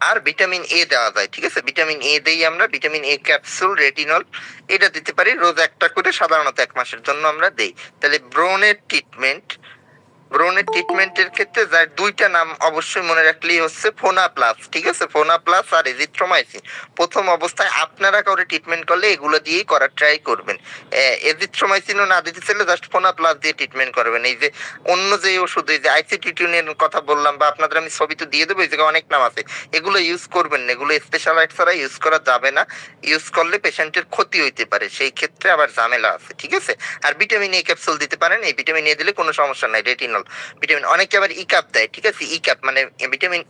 আর ভিটামিন এ দেওয়া যায়, ঠিক আছে? ভিটামিন এ দেই আমরা, ভিটামিন এ ক্যাপসুল, রেটিনল, এটা দিতে পারি রোজ একটা করে, সাধারণত 1 মাসের জন্য আমরা দেই। তাহলে ব্রণের ট্রিটমেন্ট ব্রণের ট্রিটমেন্টের ক্ষেত্রে যার দুইটা নাম অবশ্যই মনে রাখলেই হচ্ছে ফোনা প্লাস, ঠিক আছে, ফোনা প্লাস আর এজিথ্রোমাইসিন। প্রথম অবস্থায় আপনারা কাউরে ট্রিটমেন্ট করলে এগুলো দিয়েই করার ট্রাই করবেন। এজিথ্রোমাইসিনও না দিতে চাইলে জাস্ট ফোনা প্লাস দিয়ে ট্রিটমেন্ট করবেন। এই যে অন্য যে ওষুধ, এই যে আইসিটিটিউনের কথা বললাম বা আপনাদের আমি ছবি তো দিয়ে দেবো, এই জায়গায় অনেক নাম আছে, এগুলো ইউজ করবেন না, এগুলো স্পেশালাইট ছাড়া ইউজ করা যাবে না। ইউজ করলে পেশেন্টের ক্ষতি হইতে পারে, সেই ক্ষেত্রে আবার ঝামেলা আছে, ঠিক আছে। আর ভিটামিন এ ক্যাপসুল দিতে পারেন, এই ভিটামিন এ দিলে কোনো সমস্যা নাই। রেটিনল ভিটামিন, অনেকে আবার ইকাপ দেয়, ঠিক আছে, ইকাপ মানে ভিটামিন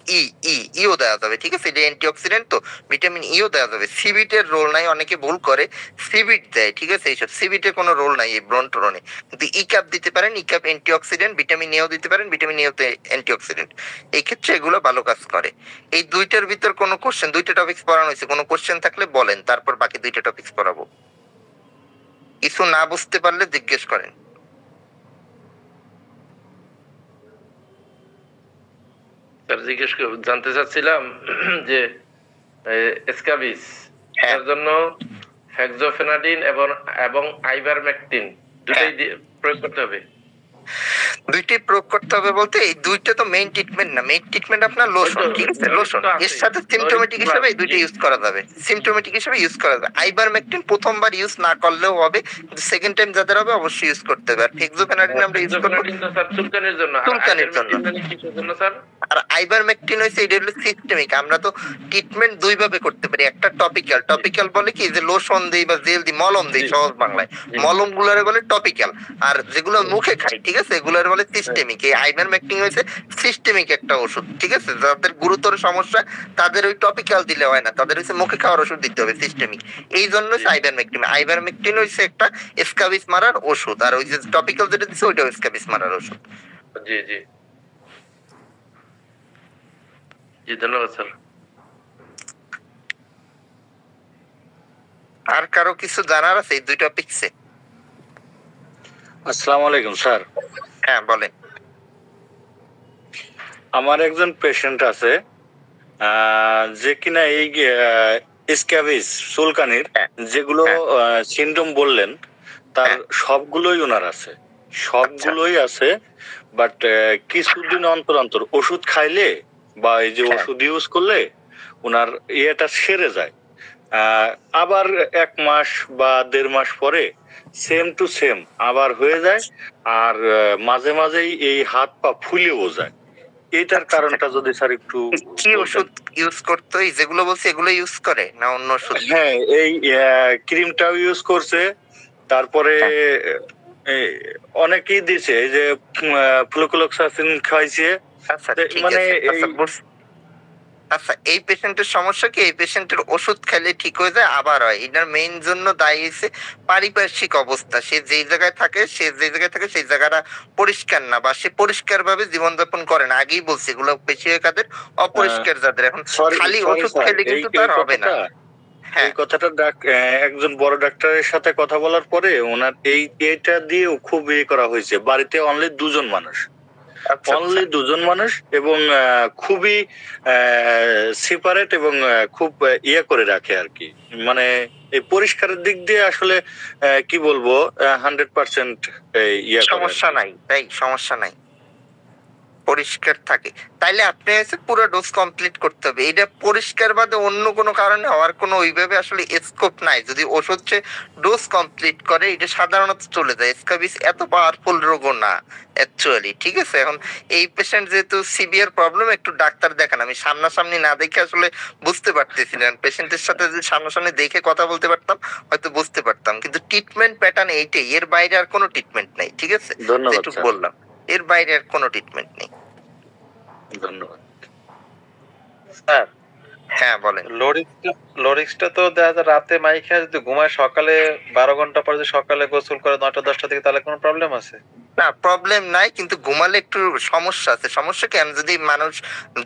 ইও দেওয়া যাবে, ঠিক আছে, এটা অ্যান্টিঅক্সিডেন্ট তো ভিটামিন ইও দেওয়া যাবে। সিবিটের রোল নাই, অনেকে ভুল করে সিবিট দেয়, ঠিক আছে, এইসব সিবিটের কোনো রোল নাই এই ব্রণ টোরণে, কিন্তু ইকাপ দিতে পারেন, ইকাপ অ্যান্টিঅক্সিডেন্ট, ভিটামিন এও দিতে পারেন, ভিটামিন এও তো অ্যান্টিঅক্সিডেন্ট, এই ক্ষেত্রে এগুলো ভালো কাজ করে। এই দুইটার ভিতর কোনো কোশ্চেন, দুইটা টপিক্স পড়ানো হয়েছে, কোনো কোশ্চেন থাকলে বলেন, তারপর বাকি দুইটা টপিক্স পড়াবো। কিছু না বুঝতে পারলে জিজ্ঞেস করেন। স্যার জানতে চাচ্ছিলাম যে স্ক্যাবিস এর জন্য হেক্সোফেনাডিন এবং আইভারমেকটিন দুটোই প্রয়োগ করতে হবে। দুইটাই প্রয়োগ করতে হবে বলতে এই দুইটা তো মেইন ট্রিটমেন্ট না, মেইন ট্রিটমেন্ট আপনার লোশন, ঠিক আছে, লোশন, এর সাথে সিমটোমেটিক হিসেবে এই দুইটা ইউজ করা যাবে, সিমটোমেটিক হিসেবে ইউজ করা যাবে। আইভারমেকটিন প্রথমবার ইউজ না করলেও হবে, কিন্তু সেকেন্ড টাইম যাদের হবে অবশ্যই ইউজ করতে হবে। আর হেক্সোফেনাডিন আমরা ইউজ করব চুলকানির জন্য, চুলকানির জন্য। কিসের জন্য স্যার? আর আইভারমেকটিন হইছে এটা হলো সিস্টেমিক, আমরা তো ট্রিটমেন্ট দুই ভাবে করতে পারি। একটা টপিক্যাল, টপিক্যাল বলে কি যে লোশন দেই বা জেল দিই, মলম দেই সহজ বাংলায়, মলম গুলারে বলে টপিক্যাল। আর যেগুলো মুখে খাই, ঠিক আছে, এগুলোর বলে সিস্টেমিক। এই আইভারমেকটিন হইছে সিস্টেমিক একটা ওষুধ, ঠিক আছে, যাদের গুরুতর সমস্যা তাদের ওই টপিক্যাল দিলে হয় না, তাদের হইছে মুখে খাওয়ার ওষুধ দিতে হবে সিস্টেমিক। এই জন্য আইভারমেকটিন, আইভারমেকটিন হইছে একটা স্ক্যাবিস মারার ওষুধ, আর ওই যে টপিক্যাল যেটা দিচ্ছে ওইটাও স্ক্যাবিস মারার ওষুধ। জি জি জি, ধন্যবাদ স্যার। আর কারো কিছু জানার আছে এই দুই টপিকসে? আসসালামু আলাইকুম স্যার। হ্যাঁ বলেন। আমার একজন পেশেন্ট আছে যে কিনা এই স্ক্যাবিস চুলকানির যেগুলো সিনড্রোম বললেন তার সবগুলোই ওনার আছে, সবগুলোই আছে, বাট কিছুদিন অন্তর অন্তর ওষুধ খাইলে বা এই যে ওষুধ ইউজ করলে ওনার ইয়েটা সেরে যায়, আবার 1 মাস বা 1.5 মাস পরে সেম টু সেম আবার হয়ে যায়, আর মাঝে মাঝেই এই হাত পা ফুলেও যায়। এটার কারণটা যদি স্যার একটু কি ওষুধ ইউজ করতো, এই যেগুলো বলছে এগুলো ইউজ করে না অন্য ওষুধ? হ্যাঁ, এই ক্রিমটাও ইউজ করছে, তারপরে অনেকেই দিছে, এই যে ফ্লুক্লোক্সাসিন খাইছে। আচ্ছা ঠিক মানে আছে, আচ্ছা এই পেশেন্টের সমস্যা কি, এই পেশেন্টের ওষুধ খেলে ঠিক হয়ে যায় আবার হয়, এটার মেইন জন্য দায়ী হচ্ছে পারিপার্শ্বিক অবস্থা। সে যেই জায়গায় থাকে সেই জায়গাটা পরিষ্কার না, বা সে পরিষ্কার ভাবে জীবনযাপন করে না। আগেই বলছি এগুলো বেশি হয় কাদের, অপরিষ্কার যাদের। এখন খালি ওষুধ খেলে কিন্তু তার হবে না। এই কথাটা একজন বড় ডাক্তারের সাথে কথা বলার পরে ওনার এইটা দিয়েও খুব করা হয়েছে। বাড়িতে অনলি 2 জন মানুষ, অনলি 2 জন মানুষ, এবং খুবই সেপারেট এবং খুব করে রাখে আর কি। মানে এই পরিষ্কারের দিক দিয়ে আসলে কি বলবো 100% সমস্যা নাই, তাই সমস্যা নাই, পরিষ্কার থাকে। তাইলে আপনি হচ্ছে পুরো ডোজ কমপ্লিট করতে হবে। এটা পরিষ্কার বাদে অন্য কোনো কারণে হওয়ার কোনো ওইভাবে আসলে স্কোপ নাই। যদি ওষুধ ডোজ কমপ্লিট করে এটা সাধারণত চলে যায়। স্ক্যাবিস এত পাওয়ারফুল রোগও না অ্যাকচুয়ালি, ঠিক আছে। এখন এই পেশেন্ট যেহেতু সিভিয়ার প্রবলেম, একটু ডাক্তার দেখান। আমি সামনাসামনি না দেখে আসলে বুঝতে পারতেছি না, পেশেন্টের সাথে যদি সামনাসামনি দেখে কথা বলতে পারতাম হয়তো বুঝতে পারতাম, কিন্তু ট্রিটমেন্ট প্যাটার্ন এইটাই, এর বাইরে আর কোনো ট্রিটমেন্ট নেই, ঠিক আছে, যেটুকু বললাম এর বাইরে আর কোনো ট্রিটমেন্ট নেই। ধন্যবাদ স্যার। হ্যাঁ বলেন। লোরিক্সটা তো দেখা যায় রাতে মাই খেয়ে যদি ঘুমায়, সকালে 12 ঘন্টা পরে সকালে গোসল করে 9টা-10টা থেকে, তাহলে কোনো প্রবলেম আছে? না প্রবলেম নাই, কিন্তু ঘুমালে একটু সমস্যা আছে। সমস্যা কেন, যদি মানুষ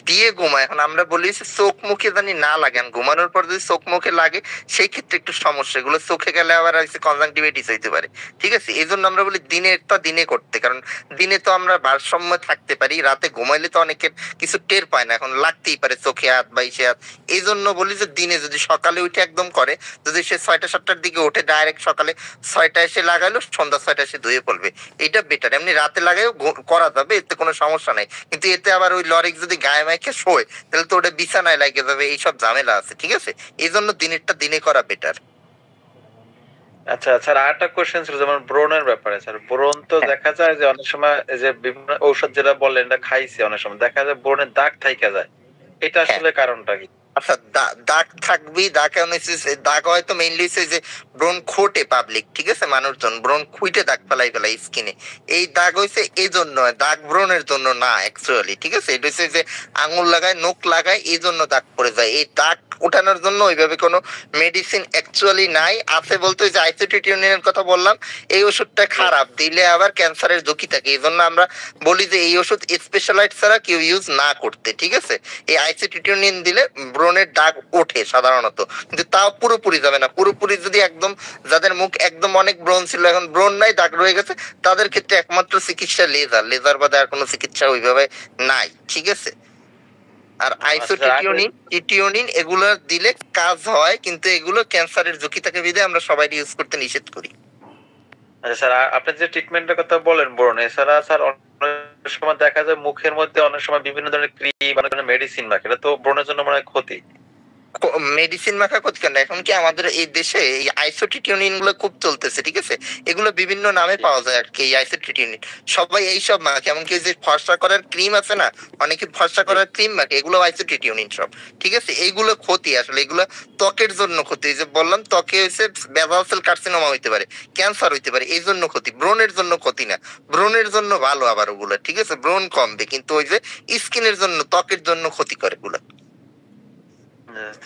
দিয়ে ঘুমায়, এখন আমরা বলি চোখ মুখে জানি না লাগে, ঘুমানোর পর যদি চোখ মুখে লাগে সেই ক্ষেত্রে একটু সমস্যা, এগুলো চোখে গেলে আবার কনজাংটিভাইটিস হইতে পারে, ঠিক আছে। এই জন্য আমরা বলি দিনেরটা দিনে করতে, কারণ দিনে তো আমরা ভারসাম্য থাকতে পারি, রাতে ঘুমাইলে তো অনেকের কিছু টের পায় না, এখন লাগতেই পারে চোখে হাত বা ইসে হাত। এই জন্য বলি যে দিনে যদি সকালে উঠে একদম করে, যদি সে 6টা-7টার দিকে উঠে ডাইরেক্ট সকালে 6টায় এসে লাগাইলো, সন্ধ্যা 6টায় এসে ধুয়ে পড়বে, এটা বেটার। এমনি রাতে লাগাইও করা যাবে, এতে কোনো সমস্যা নাই। কিন্তু এতে আবার ওই লরিক্স যদি গায়ে মাইকে শোয়, তাহলে তো ওটা বিছানায় লাগে যাবে, এইসব ঝামেলা আছে, ঠিক আছে? এই জন্য দিনেরটা দিনে করা বেটার। আচ্ছা স্যার, আরেকটা কোশ্চেন ছিল যেমন ব্রণের ব্যাপারে। স্যার ব্রণ তো দেখা যায় যে অনেক সময় এই যে বিভিন্ন ঔষধ যেটা বললেন এটা খাইছে, অনেক সময় দেখা যায় ব্রণের দাগ থাইকা যায়, এটা আসলে কারণটা কি? আচ্ছা, দাগ থাকবেই। দাগ কেমন হয়েছে? দাগ হয়তো মেইনলি হচ্ছে যে ব্রণ খোটে পাবলিক, ঠিক আছে? মানুষজন ব্রণ খুইটে দাগ ফেলাই স্কিনে। এই দাগ হয়েছে এই জন্য, দাগ ব্রণের জন্য না অ্যাকচুয়ালি, ঠিক আছে? এটা হচ্ছে যে আঙুল লাগায়, নখ লাগায়, এই জন্য দাগ পড়ে যায়। এই দাগ ওঠানোর জন্য ওইভাবে কোনো মেডিসিন অ্যাকচুয়ালি নাই। আছে বলতে ওই যে আইসোটিটিউনিনের কথা বললাম, এই ওষুধটা খারাপ, দিলে আবার ক্যান্সারের ঝুঁকি থাকে। এই জন্য আমরা বলি যে এই ওষুধ স্পেশালাইট ছাড়া কেউ ইউজ না করতে, ঠিক আছে? এই আইসোটিটিউনিন দিলে ব্রণের দাগ ওঠে সাধারণত, কিন্তু তাও পুরোপুরি যাবে না। পুরোপুরি যদি একদম, যাদের মুখ একদম অনেক ব্রণ ছিল, এখন ব্রণ নাই, দাগ রয়ে গেছে, তাদের ক্ষেত্রে একমাত্র চিকিৎসা লেজার বাদে আর কোনো চিকিৎসা ওইভাবে নাই, ঠিক আছে? আর আইসোটিটিউনিন এগুলো দিলে কাজ হয়, কিন্তু এগুলো ক্যান্সারের ঝুঁকি থাকে বিধায় আমরা সবাই ইউজ করতে নিষেধ করি। আচ্ছা স্যার, আপনি যে ট্রিটমেন্টের কথা বলেন ব্রণ, এছাড়া স্যার অনেক সময় দেখা যায় মুখের মধ্যে অনেক সময় বিভিন্ন ধরনের ক্রিম, অনেক ধরনের মেডিসিন মাখে, এটা তো ব্রণের জন্য মনে হয় ক্ষতি। মেডিসিন মাখা ক্ষতি কেন? এখন কি আমাদের এই দেশে এই আইসোটিটিউনিন গুলো খুব চলতেছে, ঠিক আছে? এগুলো বিভিন্ন নামে পাওয়া যায় আর কি। এই আইসোটিটিউনিন সবাই এইসব মাখে, এমনকি যে ফর্সা করার ক্রিম আছে না, অনেকে ফর্সা করার ক্রিম মাখে, এগুলো আইসোটিটিউনিন সব, ঠিক আছে? এইগুলো ক্ষতি আসলে, এগুলো ত্বকের জন্য ক্ষতি। যে বললাম ত্বকে হচ্ছে বেজাল সেল কার্সিনোমা হইতে পারে, ক্যান্সার হইতে পারে, এই জন্য ক্ষতি। ব্রণের জন্য ক্ষতি না, ব্রণের জন্য ভালো আবার ওগুলো, ঠিক আছে? ব্রণ কমবে, কিন্তু ওই যে স্কিনের জন্য, ত্বকের জন্য ক্ষতি করে এগুলো।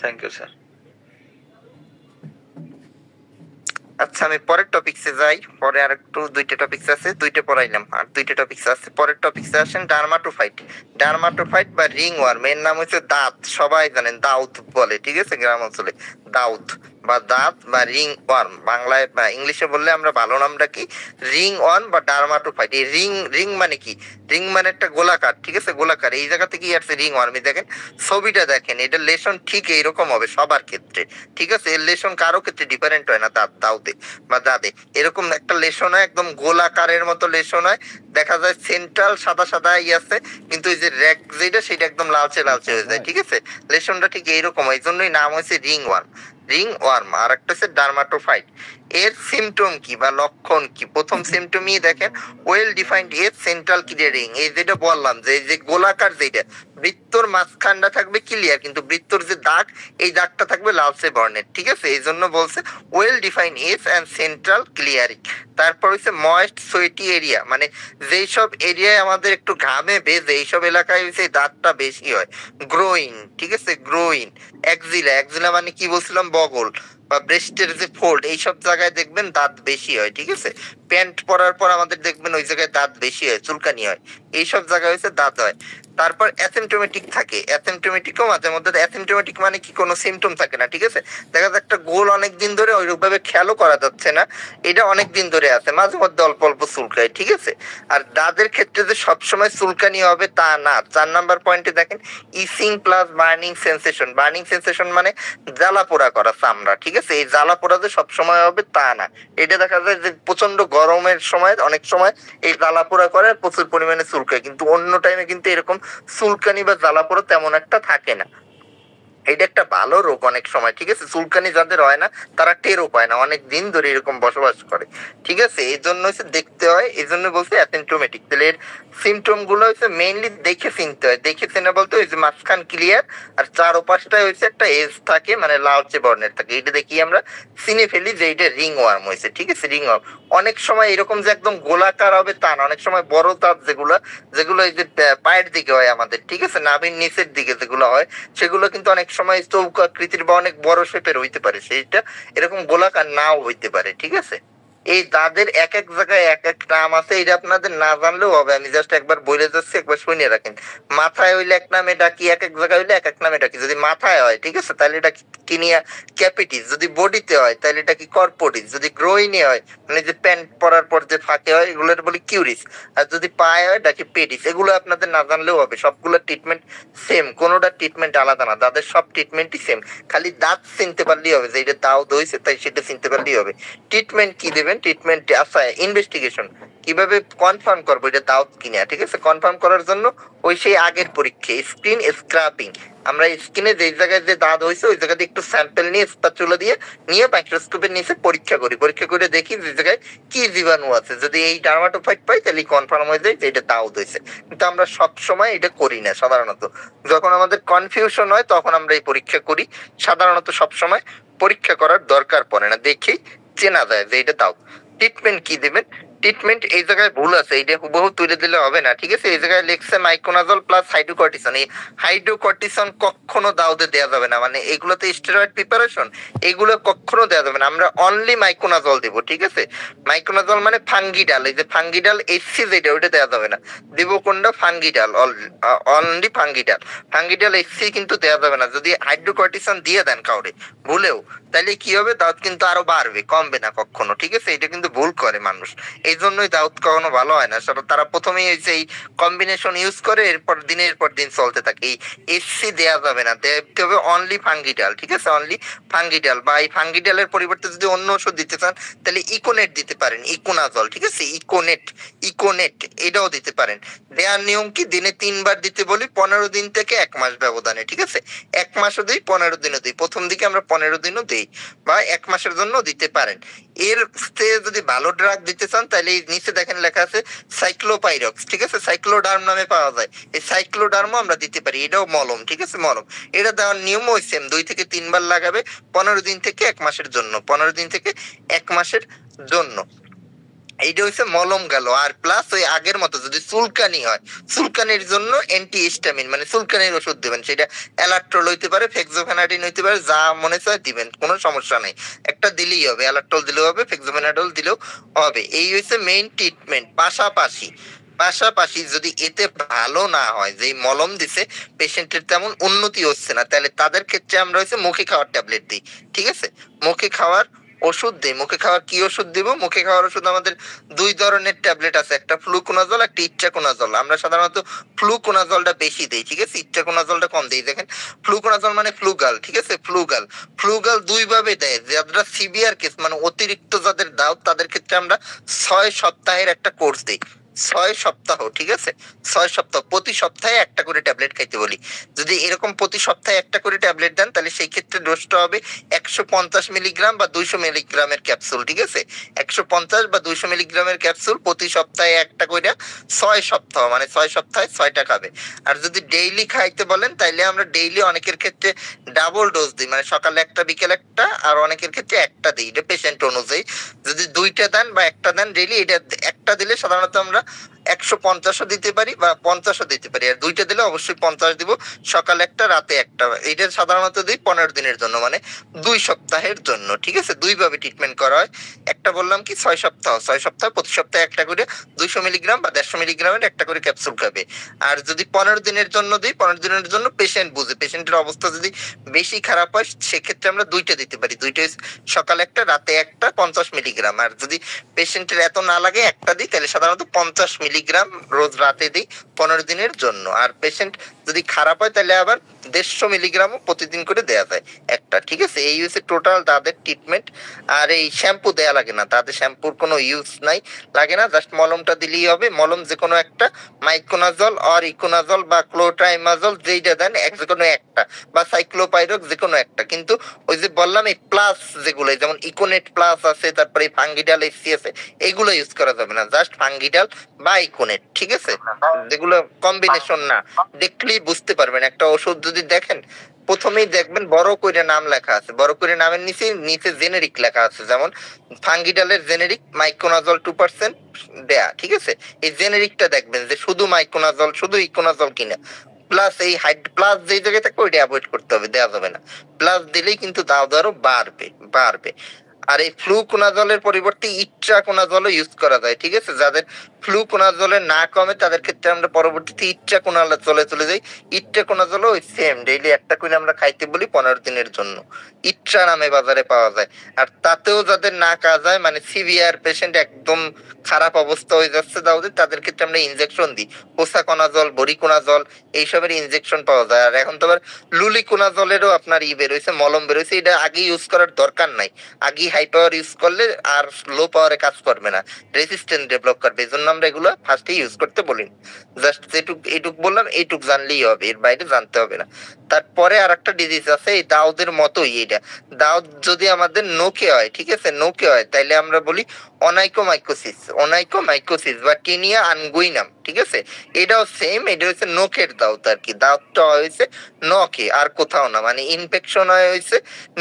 Thank you sir. আচ্ছা, আমি পরের টপিকসে যাই। পরে আর একটু 2টা টপিকস আছে, 2টা পড়াইলাম, আর 2টা টপিকস আছে। পরের টপিকসে আসেন ডার্মাটোফাইট বা রিং ওয়ার্ম। এর নাম হচ্ছে দাঁত, সবাই জানেন দাউদ বলে, ঠিক আছে? গ্রাম অঞ্চলে দাউদ বা দাঁত বা রিং ওয়ার্ম, বাংলায় বা ইংলিশে বললে আমরা ভালো নামটা কি রিং ওয়ার্ম বা ডার্মাটোফাইট। এই রিং মানে কি? রিং মানে একটা গোলাকার, ঠিক আছে? গোলাকার, এই জায়গা থেকে আসছে রিং ওয়ার্ম। দেখেন ছবিটা, দেখেন এটা লেশন ঠিক এইরকম হবে সবার ক্ষেত্রে, ঠিক আছে? এর লেশন কারো ক্ষেত্রে ডিফারেন্ট হয় না। দাউদে বা দাদে এরকম একটা লেশন হয়, একদম গোলাকারের মতো লেশন হয়। দেখা যায় সেন্ট্রাল সাদা সাদা আছে, কিন্তু এই যে রেক যেটা সেটা একদম লালচে হয়ে যায়, ঠিক আছে? লেশনটা ঠিক এইরকম, এই জন্যই নাম হয়েছে রিং ওয়ার্ম। আর একটা হচ্ছে ডার্মাটোফাইট। এর সিমটম কি বা লক্ষণ কি? প্রথম সিমটমই দেখেন ওয়েল ডিফাইন্ড এর সেন্ট্রাল ক্লিয়ারিং। এই যেটা বললাম যে এই যে গোলাকার, যেটা বৃত্তর মাঝখানটা থাকবে ক্লিয়ার, কিন্তু বৃত্তর যে দাগ, এই দাগটা থাকবে লালচে বর্ণের, ঠিক আছে? এই জন্য বলছে well defined edge and central clearing. তারপর হচ্ছে ময়েস্ট সোয়েটি এরিয়া, মানে যেই সব এরিয়ায় আমাদের একটু ঘামে ভেজে, এইসব এলাকায় হচ্ছে দাগটা বেশি হয়। গ্রোইন, ঠিক আছে? গ্রোইন। একজিলা মানে কি বলছিলাম? বগল বা ব্রেস্টের যে ফোল্ড, এইসব জায়গায় দেখবেন দাঁত বেশি হয়, ঠিক আছে? প্যান্ট পরার পর আমাদের দেখবেন ওই জায়গায় দাঁত বেশি হয়, চুলকানি হয়, এইসব জায়গায় হচ্ছে দাঁত হয়। তারপর অ্যাসিমটোমেটিক থাকে, অ্যাসিমটোমেটিকও মাঝে মধ্যে। অ্যাসিমটোমেটিক মানে কি? কোনো সিমটম থাকে না, ঠিক আছে? দেখা যায় একটা গোল অনেকদিন ধরে ওইরূপভাবে খেয়ালও করা যাচ্ছে না, এটা অনেকদিন ধরে আছে, মাঝে মধ্যে অল্প অল্প চুলকায়, ঠিক আছে? আর দাঁতের ক্ষেত্রে যে সবসময় চুলকানি হবে তা না। 4 নাম্বার পয়েন্টে দেখেন itching plus burning sensation. Burning sensation মানে জ্বালা পোড়া করা চামড়া, ঠিক আছে? এই জ্বালা পোড়া যে সবসময় হবে তা না। এটা দেখা যায় যে প্রচন্ড গরমের সময় অনেক সময় এই জ্বালা পোড়া করে, প্রচুর পরিমাণে চুলকায়, কিন্তু অন্য টাইমে কিন্তু এরকম চুলকানি বা জ্বালা পোড়া তেমন একটা থাকে না। এটা একটা ভালো রোগ অনেক সময়, ঠিক আছে? চুলকানি যাদের হয় না তারা টেরও পায় না, অনেক দিন ধরে এরকম বসবাস করে, ঠিক আছে? এই জন্য হচ্ছে দেখতে হয়, এই জন্য বলছে অ্যাসিমটোমেটিক। তাহলে এর সিমটম গুলো হচ্ছে মেইনলি দেখে চিনতে হয়। দেখে চিনে বলতে ওই যে মাঝখান ক্লিয়ার, আর চারপাশটায় হচ্ছে একটা এজ থাকে, মানে লালচে বর্ণের থাকে। এটা দেখি আমরা চিনে ফেলি যে এটা রিং ওয়ার্ম হয়েছে, ঠিক আছে? রিং ওয়ার্ম অনেক সময় এরকম যে একদম গোলাকার হবে তা না, অনেক সময় বড় দাঁত যেগুলো এই যে পায়ের দিকে হয় আমাদের, ঠিক আছে? নাভির নিচের দিকে যেগুলো হয়, সেগুলো কিন্তু অনেক সময় চৌকাকৃতির বা অনেক বড় শেপের হইতে পারে, সেইটা এরকম গোলাকার নাও হইতে পারে, ঠিক আছে? এই দাঁতের এক এক জায়গায় এক এক নাম আছে, এটা আপনাদের না জানলেও হবে, আমি জাস্ট একবার বলে যাচ্ছি, একবার শুনে রাখেন। মাথায় হইলে এক নামে ডাকি, এক এক জায়গায় হইলে এক এক নামে ডাকি। যদি মাথায় হয়, ঠিক আছে, তাহলে এটা কিনিয়া ক্যাপিটিস। যদি বডিতে হয় তাহলে এটা কি কর্পোটিস। যদি গ্রোইনে হয়, মানে যে প্যান্ট পরার পর যে ফাঁকে হয় এগুলোর বলি কিউরিস, আর যদি পায়ে হয় ডাকি পেডিস। এগুলো আপনাদের না জানলেও হবে, সবগুলো ট্রিটমেন্ট সেম, কোনোটা ট্রিটমেন্ট আলাদা না, দাঁতের সব ট্রিটমেন্টই সেম। খালি দাঁত চিনতে পারলেই হবে যে এটা দাউদ হয়েছে, তাই সেটা চিনতে পারলেই হবে। ট্রিটমেন্ট কি দেবেন, ট্রিটমেন্ট আচ্ছা ইনভেস্টিগেশন কিভাবে কনফার্ম করবো এটা দাউদ কিনা, ঠিক আছে? কনফার্ম করার জন্য ওই সেই আগের পরীক্ষা স্ক্রিন স্ক্রাপিং, আমরা স্কিনে যে জায়গায় যে দাঁত হয়েছে ওই জায়গাতে একটু স্যাম্পল নিয়ে স্প্যাচুলা দিয়ে নিয়ে মাইক্রোস্কোপের নিচে পরীক্ষা করি, পরীক্ষা করে দেখি যে জায়গায় কি জীবাণু আছে। যদি এই ডার্মাটোফাইট পাই তাহলে কনফার্ম হয়ে যায় যে এটা দাউদ হয়েছে। কিন্তু আমরা সব সময় এটা করি না, সাধারণত যখন আমাদের কনফিউশন হয় তখন আমরা এই পরীক্ষা করি। সাধারণত সব সময় পরীক্ষা করার দরকার পড়ে না, দেখেই চেনা যায় যে এটা দাউদ। ট্রিটমেন্ট কি দেবেন, ট্রিটমেন্ট এই জায়গায় ভুল আছে, এইটা হুবহু তুলে দিলে হবে না, ঠিক আছে? এই জায়গায় লিখছে মাইকোনাজল প্লাস হাইড্রোকর্টিসন। এই হাইড্রোকর্টিসন কখনো দাউদে দেওয়া যাবে না, মানে এগুলোতে স্টেরয়েড প্রিপারেশন, এগুলো কখনো দেওয়া যাবে না। আমরা অনলি মাইকোনাজল দেব, ঠিক আছে? মাইকোনাজল মানে ফাঙ্গিডাল, এই যে ফাঙ্গিডাল এসসি যেটা ওইটা দেওয়া যাবে না। দেব কোনটা, ফাঙ্গিডাল, অনলি ফাঙ্গিডাল। ফাঙ্গিডাল এসসি কিন্তু দেওয়া যাবে না। যদি হাইড্রোকর্টিসন দিয়ে দেন কাউরে ভুলেও, তাহলে কি হবে, দাউদ কিন্তু আরো বাড়বে, কমবে না কখনো, ঠিক আছে? এটা কিন্তু ভুল করে মানুষ, এই জন্যই দাউদ কখনো ভালো হয় না। তারা প্রথমেই হয়েছে এই কম্বিনেশন ইউজ করে, এরপর দিনের পর দিন চলতে থাকে। এই এসসি দেওয়া যাবে না, দেখতে হবে অনলি ফাঙ্গিডাল, ঠিক আছে? অনলি ফাঙ্গিডাল, বা এই ফাঙ্গিডালের পরিবর্তে যদি অন্য ওষুধ দিতে চান তাহলে ইকোনেট দিতে পারেন, ইকোনাজল, ঠিক আছে? ইকোনেট এটাও দিতে পারেন। দেওয়ার নিয়ম কি, দিনে 3 বার দিতে বলি, 15 দিন থেকে 1 মাস ব্যবধানে, ঠিক আছে? 1 মাসও দিই, 15 দিনও দিই। প্রথম দিকে আমরা 15 দিনও দিই, বা 1 মাসের জন্য দিতে পারেন। এর যদি ভালো ড্রাগ দিতে চান তাহলে এই নিচে দেখেন লেখা আছে সাইক্লোপাইরক্স, ঠিক আছে? সাইক্লোডার্ম নামে পাওয়া যায়, এই সাইক্লোডার্মও আমরা দিতে পারি, এটাও মলম, ঠিক আছে? মলম এটা দেওয়ার নিয়মও সেম, 2 থেকে 3 বার লাগাবে 15 দিন থেকে 1 মাসের জন্য, 15 দিন থেকে 1 মাসের জন্য। এইটা হচ্ছে মলম গেল। আর প্লাস ওই আগের মতো যদি চুলকানি হয়, চুলকানির জন্য অ্যান্টি হিস্টামিন মানে চুলকানির ওষুধ দিবেন, সেটা অ্যালাট্রল হইতে পারে, ফেক্সোফেনাডিন হইতে পারে, যা মনে চায় দিবেন, কোনো সমস্যা নেই। একটা দিলেই হবে, অ্যালাট্রল দিলেও হবে, ফেক্সোফেনাডল দিলেও হবে। এই হচ্ছে মেইন ট্রিটমেন্ট। পাশাপাশি যদি এতে ভালো না হয়, যে মলম দিছে পেশেন্টের তেমন উন্নতি হচ্ছে না, তাহলে তাদের ক্ষেত্রে আমরা হচ্ছে মুখে খাওয়ার ট্যাবলেট দিই, ঠিক আছে? মুখে খাওয়ার ওষুধ দিই। মুখে খাওয়ার কি ওষুধ দিব, মুখে খাওয়ার ওষুধ আমাদের 2 ধরনের ট্যাবলেট আছে, একটা ফ্লুকোনাজল, একটা ইট্রাকোনাজল। আমরা সাধারণত ফ্লুকোনাজলটা বেশি দেই, ঠিক আছে? ইট্রাকোনাজলটা কম দেই। দেখেন ফ্লুকোনাজল মানে ফ্লুগাল, ঠিক আছে? ফ্লুগাল 2 ভাবে দেয়। যারা সিভিয়ার কেস মানে অতিরিক্ত যাদের দাউদ, তাদের ক্ষেত্রে আমরা 6 সপ্তাহের একটা কোর্স দিই, 6 সপ্তাহ, ঠিক আছে? 6 সপ্তাহ, প্রতি সপ্তাহে একটা করে ট্যাবলেট খাইতে বলি। যদি এরকম প্রতি সপ্তাহে একটা করে ট্যাবলেট দেন তাহলে সেই ক্ষেত্রে ডোজটা হবে 150 মিলিগ্রাম বা 200 মিলিগ্রামের ক্যাপসুল, ঠিক আছে? 150 বা 200 মিলিগ্রামের ক্যাপসুল প্রতি সপ্তাহে একটা করে, 6 সপ্তাহ, মানে 6 সপ্তাহে 6টা খাবে। আর যদি ডেইলি খাইতে বলেন তাহলে আমরা ডেইলি অনেকের ক্ষেত্রে ডাবল ডোজ দিই, মানে সকালে একটা বিকেল একটা, আর অনেকের ক্ষেত্রে একটা দিই, এটা পেশেন্ট অনুযায়ী। যদি 2টা দেন বা একটা দেন ডেইলি, এটা একটা দিলে সাধারণত আমরা 150ও দিতে পারি বা 50ও দিতে পারি, আর 2টা দিলে অবশ্যই 50 দিব, সকালে একটা রাতে একটা। এটা সাধারণত দিই 15 দিনের জন্য, মানে 2 সপ্তাহের জন্য, ঠিক আছে? 2 ভাবে ট্রিটমেন্ট করা হয়। একটা বললাম কি 6 সপ্তাহ প্রতি সপ্তাহে একটা করে 200 মিলিগ্রাম বা 150 মিলিগ্রামের একটা করে ক্যাপসুল খাবে। আর যদি 15 দিনের জন্য দিই, 15 দিনের জন্য পেশেন্ট বুঝে, পেশেন্টের অবস্থা যদি বেশি খারাপ হয় সেক্ষেত্রে আমরা 2টা দিতে পারি, 2টা সকালে একটা রাতে একটা, 50 মিলিগ্রাম। আর যদি পেশেন্টের এত না লাগে একটা দিই, তাহলে সাধারণত 50 মিলিগ্রাম রোজ রাতে দিই 15 দিনের জন্য। আর পেশেন্ট যদি খারাপ হয় তাহলে আবার 150 মিলিগ্রামও প্রতিদিন করে দেওয়া যায় একটা, ঠিক আছে? এই হচ্ছে টোটাল দাঁতের ট্রিটমেন্ট। আর এই শ্যাম্পু দেয়া লাগে না, দাঁতে শ্যাম্পুর কোনো ইউজ নাই, লাগে না, জাস্ট মলমটা দিলেই হবে। মলম যে কোনো একটা, মাইকোনাজল আর ইকোনাজল বা ক্লোট্রাইমাজল যেইটা দেন যে কোনো একটা, বা সাইক্লোপাইরক্স যে কোনো একটা। কিন্তু ওই যে বললাম এই প্লাস যেগুলো, যেমন ইকোনেট প্লাস আছে, তারপরে ফাঙ্গিডাল এসসি আছে, এগুলো ইউজ করা যাবে না, জাস্ট ফাঙ্গিডাল বা ইকোনেট, ঠিক আছে? যেগুলো কম্বিনেশন না, দেখলেই বুঝতে পারবেন। একটা ওষুধ যদি দেখেন, প্রথমেই দেখবেন বড় করে নাম লেখা আছে, বড় করে নামের নিচে জেনেরিক লেখা আছে, যেমন ফাঙ্গিডালের জেনেরিক মাইকোনাজল 2% দেয়া, ঠিক আছে? এই জেনেরিকটা দেখবেন যে শুধু মাইকোনাজল, শুধু ইকোনাজল কিনা। প্লাস এই প্লাস যেই জায়গায় থাকবে ওইটা অ্যাভয়েড করতে হবে, দেওয়া যাবে না। প্লাস দিলেই কিন্তু দাউদ আরো বাড়বে। আর এই ফ্লুকোনাজলের পরিবর্তে ইট্রাকোনাজলও ইউজ করা যায়, ঠিক আছে। যাদের ফ্লুকোনাজলে না কমে তাদের ক্ষেত্রে আমরা পরবর্তীতে ইট্রাকোনাজলে চলে যাই। ইট্রাকোনাজলও ওই সেম, ডেইলি একটা করে আমরা খাইতে বলি 15 দিনের জন্য। ইট্রা নামে বাজারে পাওয়া যায়। আর তাতেও যাদের না কাজ হয়, মানে সিভিয়ার পেশেন্ট, একদম খারাপ অবস্থা হয়ে যাচ্ছে দাউদের, তাদের ক্ষেত্রে আমরা ইনজেকশন দিই। পোসাকোনাজল, বরিকোনাজল, এইসবের ইনজেকশন পাওয়া যায়। আর এখন তো আবার লুলিকোনাজলেরও আপনার বেরোইছে, মলম বেরোইছে। এটা আগে ইউজ করার দরকার নাই। আগে হাই পাওয়ার ইউজ করলে আর লো পাওয়ারে কাজ করবে না, রেজিস্ট্যান্স ডেভেলপ করবে। এই জন্য আমরা এগুলো ফার্স্টে ইউজ করতে বলি। জাস্ট এইটুক বললাম, এইটুক জানলেই হবে, এর বাইরে জানতে হবে না। তারপরে আর একটা ডিজিজ আছে, এই দাউদের মতোই। এটা দাউদ যদি আমাদের নোকে হয়, ঠিক আছে, নোকে হয়, তাইলে আমরা বলি অনাইকোমাইকোসিস বা টিনিয়া আনগুইনাম, ঠিক আছে। এটাও সেম, এটা হচ্ছে নোকের দাউদ আর কি। দাউদটা হয়েছে নকে, আর কোথাও না। মানে ইনফেকশন হয়েছে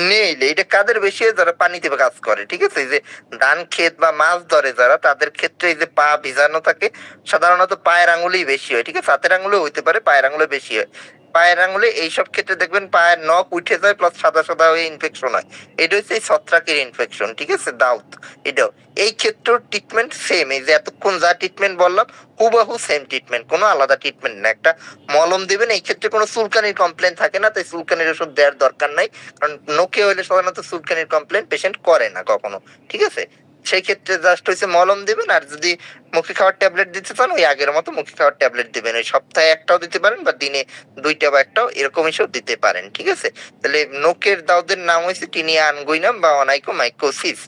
নেইলে। এটা কাদের বেশি হয়? যারা পানিতে কাজ করে, ঠিক আছে। এই যে ধান ক্ষেত বা মাছ ধরে যারা, তাদের ক্ষেত্রে এই যে পা ভিজানো থাকে, সাধারণত পায়ের আঙুলেই বেশি হয়, ঠিক আছে। হাতের আঙুলে হইতে পারে, পায়ের আঙুলে বেশি হয়। পায়ের আঙুলে এইসব ক্ষেত্রে দেখবেন পায়ের নখ উঠে যায়, প্লাস সাদা সাদা হয়ে ইনফেকশন হয়। এটা হচ্ছে এই ছত্রাকের ইনফেকশন, ঠিক আছে, দাউদ। এটাও এই ক্ষেত্রেও ট্রিটমেন্ট সেম। এই যে এতক্ষণ যা ট্রিটমেন্ট বললাম, হুবাহু সেম ট্রিটমেন্ট, কোনো আলাদা ট্রিটমেন্ট না। একটা মলম দিবেন। এই ক্ষেত্রে কোনো চুলকানির কমপ্লেন থাকে না, তাই চুলকানির ওষুধ দেওয়ার দরকার নাই। কারণ নোকে হইলে সাধারণত চুলকানির কমপ্লেন পেশেন্ট করে না কখনো, ঠিক আছে। সেই ক্ষেত্রে জাস্ট হচ্ছে মলম দিবেন। আর যদি মুখে খাওয়ার ট্যাবলেট দিতে চান, ওই আগের মতো মুখে খাওয়ার ট্যাবলেট দিবেন। ওই সপ্তাহে একটাও দিতে পারেন, বা দিনে 2টা বা একটাও, এরকম হিসেবে দিতে পারেন, ঠিক আছে। তাহলে নোকের দাউদের নাম হয়েছে টিনিয়া আনগুইনাম বা অনাইকোমাইকোসিস।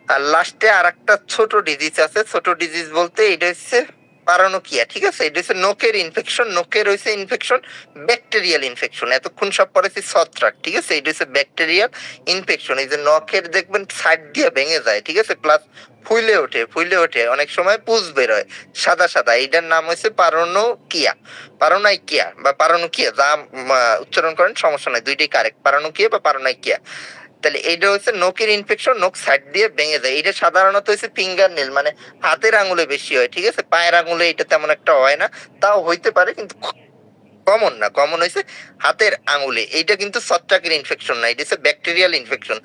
আর লাস্টে আর একটা ছোট ডিজিজ আছে। ছোট ডিজিজ বলতে এটা হচ্ছে পারানোকিয়া, ঠিক আছে। এটা হচ্ছে নোকের ইনফেকশন। নোকের হয়েছে ইনফেকশন, ব্যাকটেরিয়াল ইনফেকশন। এতক্ষণ সব পড়েছি ছত্রাক, ঠিক আছে। এটা হচ্ছে ব্যাকটেরিয়াল ইনফেকশন। এই যে নখের দেখবেন সাইড দিয়ে ভেঙে যায়, ঠিক আছে, প্লাস ফুলে ওঠে, অনেক সময় পুজ বের হয় সাদা সাদা। এইটার নাম হচ্ছে পারানোইকিয়া বা পারানোকিয়া। যা উচ্চারণ করেন সমস্যা নাই, দুইটাই কারেক্ট, পারানোকিয়া বা পারানোইকিয়া। তাহলে এইটা হচ্ছে নোকের ইনফেকশন, নোক সাইড দিয়ে ভেঙে যায়। এটা সাধারণত হচ্ছে ফিঙ্গার নেল, মানে হাতের আঙুলে বেশি হয়, ঠিক আছে। পায়ের আঙুলে এটা তেমন একটা হয় না, তাও হইতে পারে, কিন্তু কমন না। কমন হয়েছে হাতের আঙুলে। এইটা কিন্তু ছত্রাকের ইনফেকশন না, এটা হচ্ছে ব্যাকটেরিয়াল ইনফেকশন।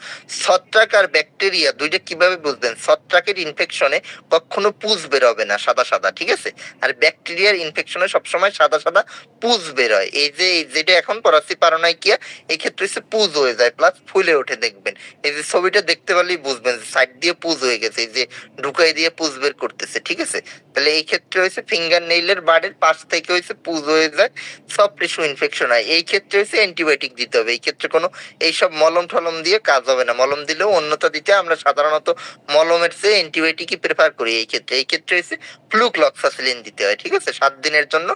ছত্রাক আর ব্যাকটেরিয়া দুইটা কিভাবে বুঝবেন? ছত্রাকের ইনফেকশনে কখনো পুজ বের হবে না সাদা সাদা, ঠিক আছে। আর ব্যাকটেরিয়ার ইনফেকশনে সবসময় সাদা সাদা পুজ বের হয়। এই যে যেটা এখন পড়াচ্ছি পারানোইকিয়া, এই ক্ষেত্রে হচ্ছে পুজ হয়ে যায়, প্লাস ফুলে ওঠে। দেখবেন এই যে ছবিটা দেখতে পারলেই বুঝবেন সাইড দিয়ে পুজ হয়ে গেছে, এই যে ঢুকাই দিয়ে পুজ বের করতেছে, ঠিক আছে। তাহলে এই ক্ষেত্রে হয়েছে ফিঙ্গার নেইলের বাড়ির পাশ থেকে হয়েছে পুজ হয়ে যায়, সব টিস্যু ইনফেকশন হয়। এই ক্ষেত্রে হচ্ছে অ্যান্টিবায়োটিক দিতে হবে। এই ক্ষেত্রে কোনো এইসব মলম টলম দিয়ে কাজ হবে না। মলম দিলেও অন্যতা দিতে আমরা সাধারণত মলমের চেয়ে অ্যান্টিবায়োটিকই প্রেফার করি। এই ক্ষেত্রে হচ্ছে ফ্লুক্লক্সাসিলিন দিতে হয়, ঠিক আছে। 7 দিনের জন্য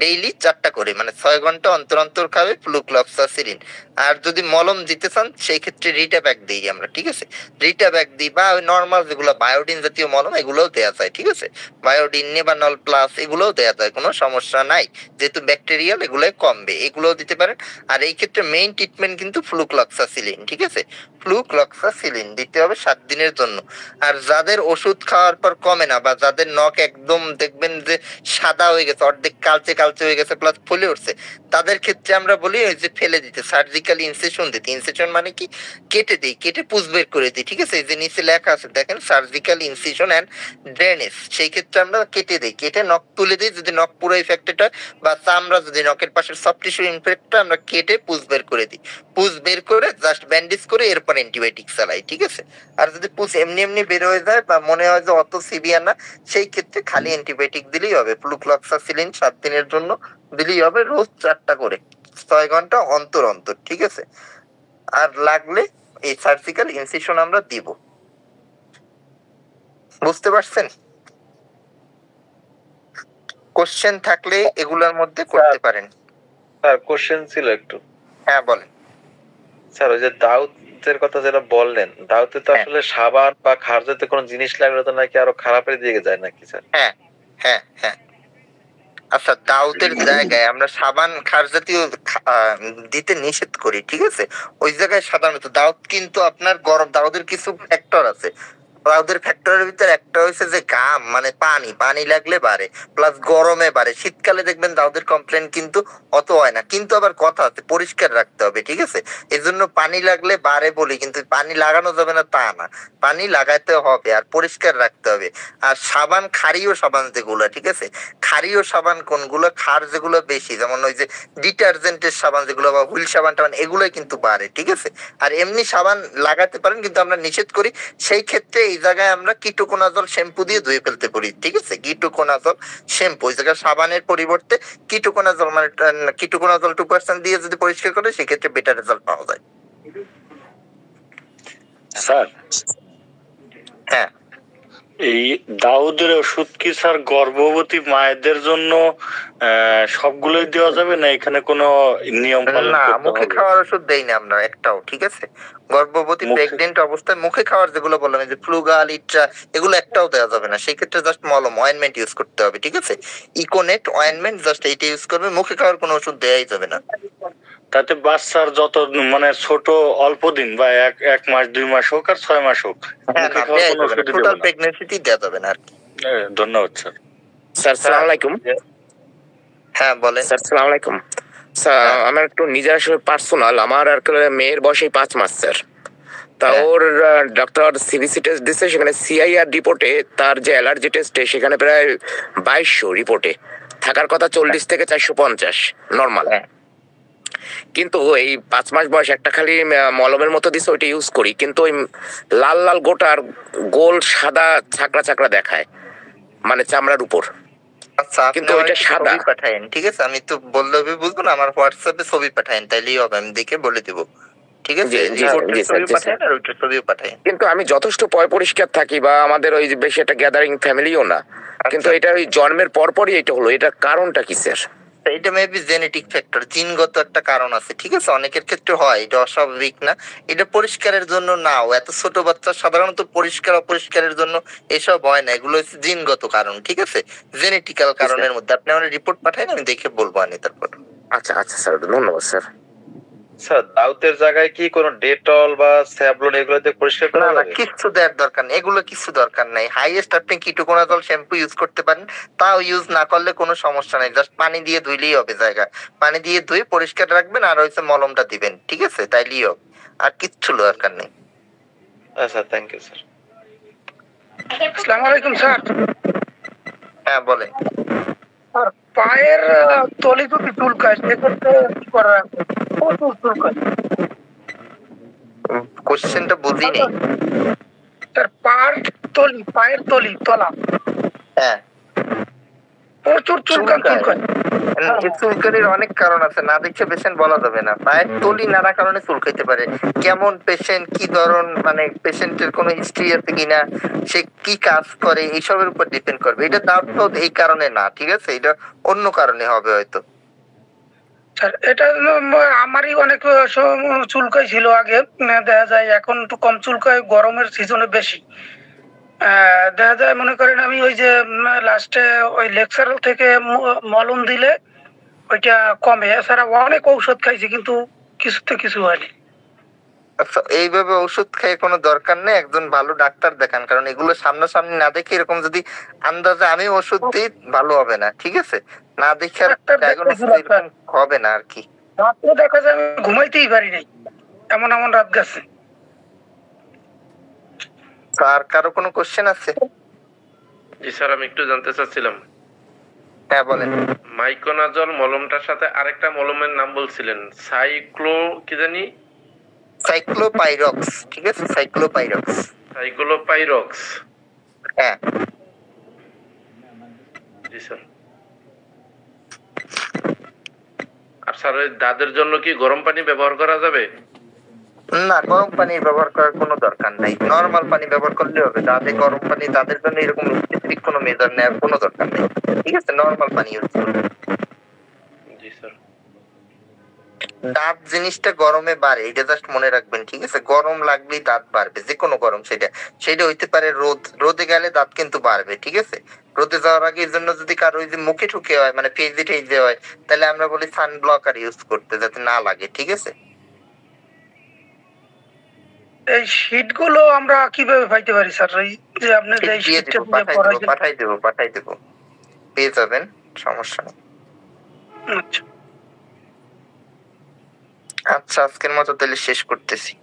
ডেইলি 4টা করে, মানে 6 ঘন্টা অন্তর অন্তর খাবে ফ্লুক্লক্সাসিলিন। আর যদি মলম দিতে চান, সেই ক্ষেত্রে রিটাব্যাক দিই আমরা, ঠিক আছে। রিটাব্যাক দিই, বা ওই নর্মাল যেগুলো বায়োডিন জাতীয় মলম, এগুলোও দেওয়া যায়, ঠিক আছে। বায়োডিন, নেভানল প্লাস, এগুলোও দেওয়া যায়, কোনো সমস্যা নাই। যেহেতু ব্যাকটেরিয়াল, এগুলো কমবে, এগুলোও দিতে পারেন। আর এই ক্ষেত্রে মেইন ট্রিটমেন্ট কিন্তু ফ্লুক্লক্সাসিলিন, ঠিক আছে। ফ্লুক্লক্সাসিলিন দিতে হবে 7 দিনের জন্য। আর যাদের ওষুধ খাওয়ার পর কমে না, বা যাদের নখ একদম দেখবেন যে সাদা হয়ে গেছে, অর্ধেক কালচে কালচে হয়ে গেছে, প্লাস ফুলে উঠছে, তাদের ক্ষেত্রে আমরা বলি ওই যে ফেলে দিতে, সার্জিক্যাল ইনসেশন দিতে। ইনসেশন মানে কি? কেটে পুজ বের করে দিই, ঠিক আছে। এই যে নিচে লেখা আছে দেখেন, সার্জিক্যাল ইনসেশন অ্যান্ড ড্রেনেজ। সেই ক্ষেত্রে আমরা কেটে নখ তুলে দিই, যদি নখ পুরো ইফেক্টেড হয়, বা চামড়া যদি নখের পাশের সফট টিস্যু ইনফেক্ট, আমরা কেটে পুজ বের করে দিই। পুজ বের করে জাস্ট ব্যান্ডেজ করে এরপর অ্যান্টিবায়োটিক চালাই, ঠিক আছে। আর যদি পুজ এমনি এমনি বের হয়ে যায়, বা মনে হয় যে অত সিভিয়ার না, সেই ক্ষেত্রে খালি অ্যান্টিবায়োটিক দিলেই হবে। ফ্লুক্লক্সাসিলিন 7 দিনের জন্য দিলেই হবে, রোজ 4টা করে, 6 ঘন্টা অন্তর অন্তর, ঠিক আছে। আর লাগলে এই সার্জিক্যাল ইনসিশন আমরা দিব। বুঝতে পারছেন? কোশ্চেন থাকলে এগুলোর মধ্যে করতে পারেন। স্যার কোশ্চেন ছিল একটু। হ্যাঁ বলেন। স্যার ওই যে দাউদের কথা যেটা বললেন, দাউতে তো আসলে সাবান বা খারজাতে কোনো জিনিস লাগলে তো নাকি আরো খারাপের দিকে যায় নাকি স্যার? হ্যাঁ হ্যাঁ হ্যাঁ। আচ্ছা, দাউদের জায়গায় আমরা সাবান খার জাতীয় দিতে নিষেধ করি, ঠিক আছে। ওই জায়গায় সাধারণত দাউদ কিন্তু আপনার গরম, দাউদের কিছু ফ্যাক্টর আছে, ওদের ফ্যাক্টরের ভিতরে একটা হচ্ছে যে ঘাম, মানে পানি লাগলে বাড়ে, প্লাস গরমে বাড়ে। শীতকালে দেখবেন দাউদের কমপ্লেন কিন্তু অত হয় না, কিন্তু আবার কথা আছে পরিষ্কার রাখতে হবে, ঠিক আছে? এই জন্য পানি লাগলে বাড়ে বলি, কিন্তু পানি লাগানো যাবে না তা না, পানি লাগাইতে হবে আর পরিষ্কার রাখতে হবে। আর সাবান, ক্ষারীয় সাবান যেগুলো, ঠিক আছে, ক্ষারীয় সাবান কোনগুলো, ক্ষার যেগুলো বেশি, যেমন ওই যে ডিটারজেন্টের সাবান যেগুলো বা হুইল সাবান টাবান, এগুলোই কিন্তু বাড়ে, ঠিক আছে? আর এমনি সাবান লাগাতে পারেন, কিন্তু আমরা নিষেধ করি। সেই ক্ষেত্রে এই জায়গায় আমরা কিটোকোনাজল শ্যাম্পু দিয়ে ধুয়ে ফেলতে পারি, ঠিক আছে? কিটোকোনাজল শ্যাম্পু, ওই জায়গায় সাবানের পরিবর্তে কিটোকোনাজল, মানে কিটোকোনাজল 2% দিয়ে যদি পরিষ্কার করে, সেক্ষেত্রে বেটার রেজাল্ট পাওয়া যায়। স্যার, হ্যাঁ, এই দাউদের ওষুধ কি স্যার গর্ভবতী মায়েদের জন্য সবগুলোই দেওয়া যাবে, না এখানে কোনো নিয়ম পালন না, করতে মুখে হবে? খাওয়ার ওষুধ দেই না আমরা একটাও, ঠিক আছে? গর্ভবতী প্রেগনেন্ট অবস্থায় মুখে খাওয়ার যেগুলো বললাম, যে ফ্লুগাল, ইট্রা, এগুলো একটাও দেওয়া যাবে না। সেই ক্ষেত্রে জাস্ট মলম, অয়েনমেন্ট ইউজ করতে হবে, ঠিক আছে? ইকোনেট অয়েনমেন্ট, জাস্ট এইটা ইউজ করবে, মুখে খাওয়ার কোনো ওষুধ দেওয়াই যাবে না। তাতে বাচ্চার যত মানে ছোট অল্প দিন বা এক মাস 2 মাস হোক আর 6 মাস হোক, হ্যাঁ, মুখে না, খাওয়ার দেওয়াই কোনো যাবে না, ওষুধই দেব টোটাল না। প্রেগনেন্সিতেই দেওয়া যাবে না আর কি। ধন্যবাদ স্যার। স্যার সালাম আলাইকুম। হ্যাঁ, বলেন স্যার সালাম আলাইকুম। স্যার হ্যাঁ। আমার একটু নিজের আসলে পার্সোনাল, আমার আর কি মেয়ের বয়স 5 মাস স্যার। তা হ্যাঁ। ওর ডক্টর সিবিসি টেস্ট দিচ্ছে, সেখানে সিআইআর রিপোর্টে তার যে অ্যালার্জি টেস্টে সেখানে প্রায় 2200 রিপোর্টে থাকার কথা 40 থেকে 450 নর্মাল। হ্যাঁ। কিন্তু এই 5 মাস বয়স একটা খালি মলমের মতো দিচ্ছে, ওইটা ইউজ করি, কিন্তু ওই লাল লাল গোটার গোল সাদা ছাকড়া ছাকড়া দেখায়, মানে চামড়ার উপর। আচ্ছা, আপনি কিন্তু আমাকে ওইটা সাদা। ছবি পাঠায়েন, ঠিক আছে? আমি তো বললে বুঝবো না, আমার হোয়াটসঅ্যাপে ছবি পাঠায়েন, তাইলেই হবে, আমি দেখে বলে দিব, ঠিক আছে? জি, জি, রিপোর্টের জি, ছবি জি, পাঠায়েন আর ওইটার ছবিও পাঠায়েন। কিন্তু আমি যথেষ্ট পরিষ্কার থাকি, বা আমাদের ওই যে বেশি একটা গ্যাদারিং ফ্যামিলিও না, কিন্তু এটা ওই জন্মের পরপরই এটা হলো, এটার কারণটা কি স্যার? এটা মেবি জেনেটিক ফ্যাক্টর, জিনগত একটা কারণ আছে, ঠিক আছে? অনেকের ক্ষেত্রে হয়, এটা অস্বাভাবিক না। এটা পরিষ্কারের জন্য নাও, এত ছোট বাচ্চা সাধারণত পরিষ্কার অপরিষ্কারের জন্য এসব হয় না, এগুলো হচ্ছে জিনগত কারণ, ঠিক আছে? জেনেটিক্যাল কারণের মধ্যে। আপনি আমার রিপোর্ট পাঠান, আমি দেখে বলবো আনি তারপর। আচ্ছা আচ্ছা স্যার, ধন্যবাদ স্যার। স্যার দাউতের জায়গায় কি কোনো ডেটল বা স্যাভলন এগুলো দিয়ে পরিষ্কার করা না, যাবে? কিছু দেওয়ার দরকার নেই, এগুলো কিছু দরকার নাই। হাইয়েস্ট আপনি কিটোকোনাজল শ্যাম্পু ইউজ করতে পারেন, তাও ইউজ না করলে কোনো সমস্যা নাই, জাস্ট পানি দিয়ে ধুইলেই হবে জায়গা, পানি দিয়ে ধুয়ে পরিষ্কার রাখবেন, আর হচ্ছে মলমটা দিবেন, ঠিক আছে? তাইলেই হবে, আর কিচ্ছু দরকার নেই। আচ্ছা, থ্যাংক ইউ স্যার। আসসালামু আলাইকুম স্যার। হ্যাঁ, বলেন। আর পায়ের তলি যদি চুলকায় সেক্ষেত্রে কি করা রাখবে? প্রচুর চুলকায় কোশ্চেনটা বুঝি নেই। স্যার, পায়ের তলি তলা হ্যাঁ, প্রচুর চুলকায়। এই চুলকানির অনেক কারণ আছে, না দেখে পেশেন্ট বলা যাবে না। পায়ের তলি নানা কারণে চুলকাইতে পারে, কেমন পেশেন্ট, কি ধরন, মানে পেশেন্টের কোনো হিস্ট্রি আছে কিনা, সে কি কাজ করে, এইসবের উপর ডিপেন্ড করবে। এটা দাও এই কারণে না, ঠিক আছে? এটা অন্য কারণে হবে হয়তো। স্যার, এটা হলো আমারই অনেক চুলকাই ছিল আগে, দেখা যায় এখন একটু কম চুলকায়, গরমের সিজনে বেশি দেখা যায়। মনে করেন আমি ওই যে লাস্টে ওই লেকচারাল থেকে মলম দিলে ওইটা কমে। এছাড়া অনেক ঔষধ খাইছি, কিন্তু কিছুতে কিছু হয়নি। আচ্ছা, এইভাবে ওষুধ খেয়ে কোনো দরকার নেই, একজন ভালো ডাক্তার দেখান, কারণ এগুলো সামনাসামনি না দেখে এরকম যদি আন্দাজে আমি ওষুধ দিই, ভালো হবে না, ঠিক আছে? না দেখে আর ডায়াগনোসিস এরকম হবে না আর কি। রাত্রে দেখা যায় আমি ঘুমাইতেই পারি নাই, এমন রাত গেছে। আর কারো কোনো কোশ্চেন আছে? জি স্যার, আমি একটু জানতে চাচ্ছিলাম, হ্যাঁ, বলেন। মাইকোনাজল মলমটার সাথে আরেকটা মলমের নাম বলছিলেন, সাইক্লো কি জানি? সাইক্লোপাইরক্স, ঠিক আছে? সাইক্লোপাইরক্স। সাইক্লোপাইরক্স। হ্যাঁ। জি স্যার। আর স্যার, ওই দাঁতের জন্য কি গরম পানি ব্যবহার করা যাবে? না, গরম পানি ব্যবহার করার কোনো দরকার নাই, নরমাল পানি ব্যবহার করলে হবে। দাঁতে গরম পানি, তাদের জন্য এরকম স্পেসিফিক কোনো মেজার নেওয়ার কোনো দরকার নেই, ঠিক আছে? নরমাল পানি ইউজ করবে। জি স্যার। দাঁত জিনিসটা গরমে বাড়ে, এটা জাস্ট মনে রাখবেন, ঠিক আছে? গরম লাগলেই দাঁত বাড়বে, যে কোনো গরম, সেটা হইতে পারে রোদে গেলে দাঁত কিন্তু বাড়বে, ঠিক আছে? রোদে যাওয়ার আগে এর জন্য যদি কারো ওই যে মুখে ঠুকে হয়, মানে ফেজে টেজে হয়, তাহলে আমরা বলি সান ব্লকার ইউজ করতে, যাতে না লাগে, ঠিক আছে? এই শীট গুলো আমরা কিভাবে পাইতে পারি স্যার? এই যে আপনি যে দিয়ে শীটটা দেবো, পাঠাই দেবো, পেয়ে যাবেন, সমস্যা নেই। আচ্ছা আচ্ছা, আজকের মতো তাহলে শেষ করতেছি।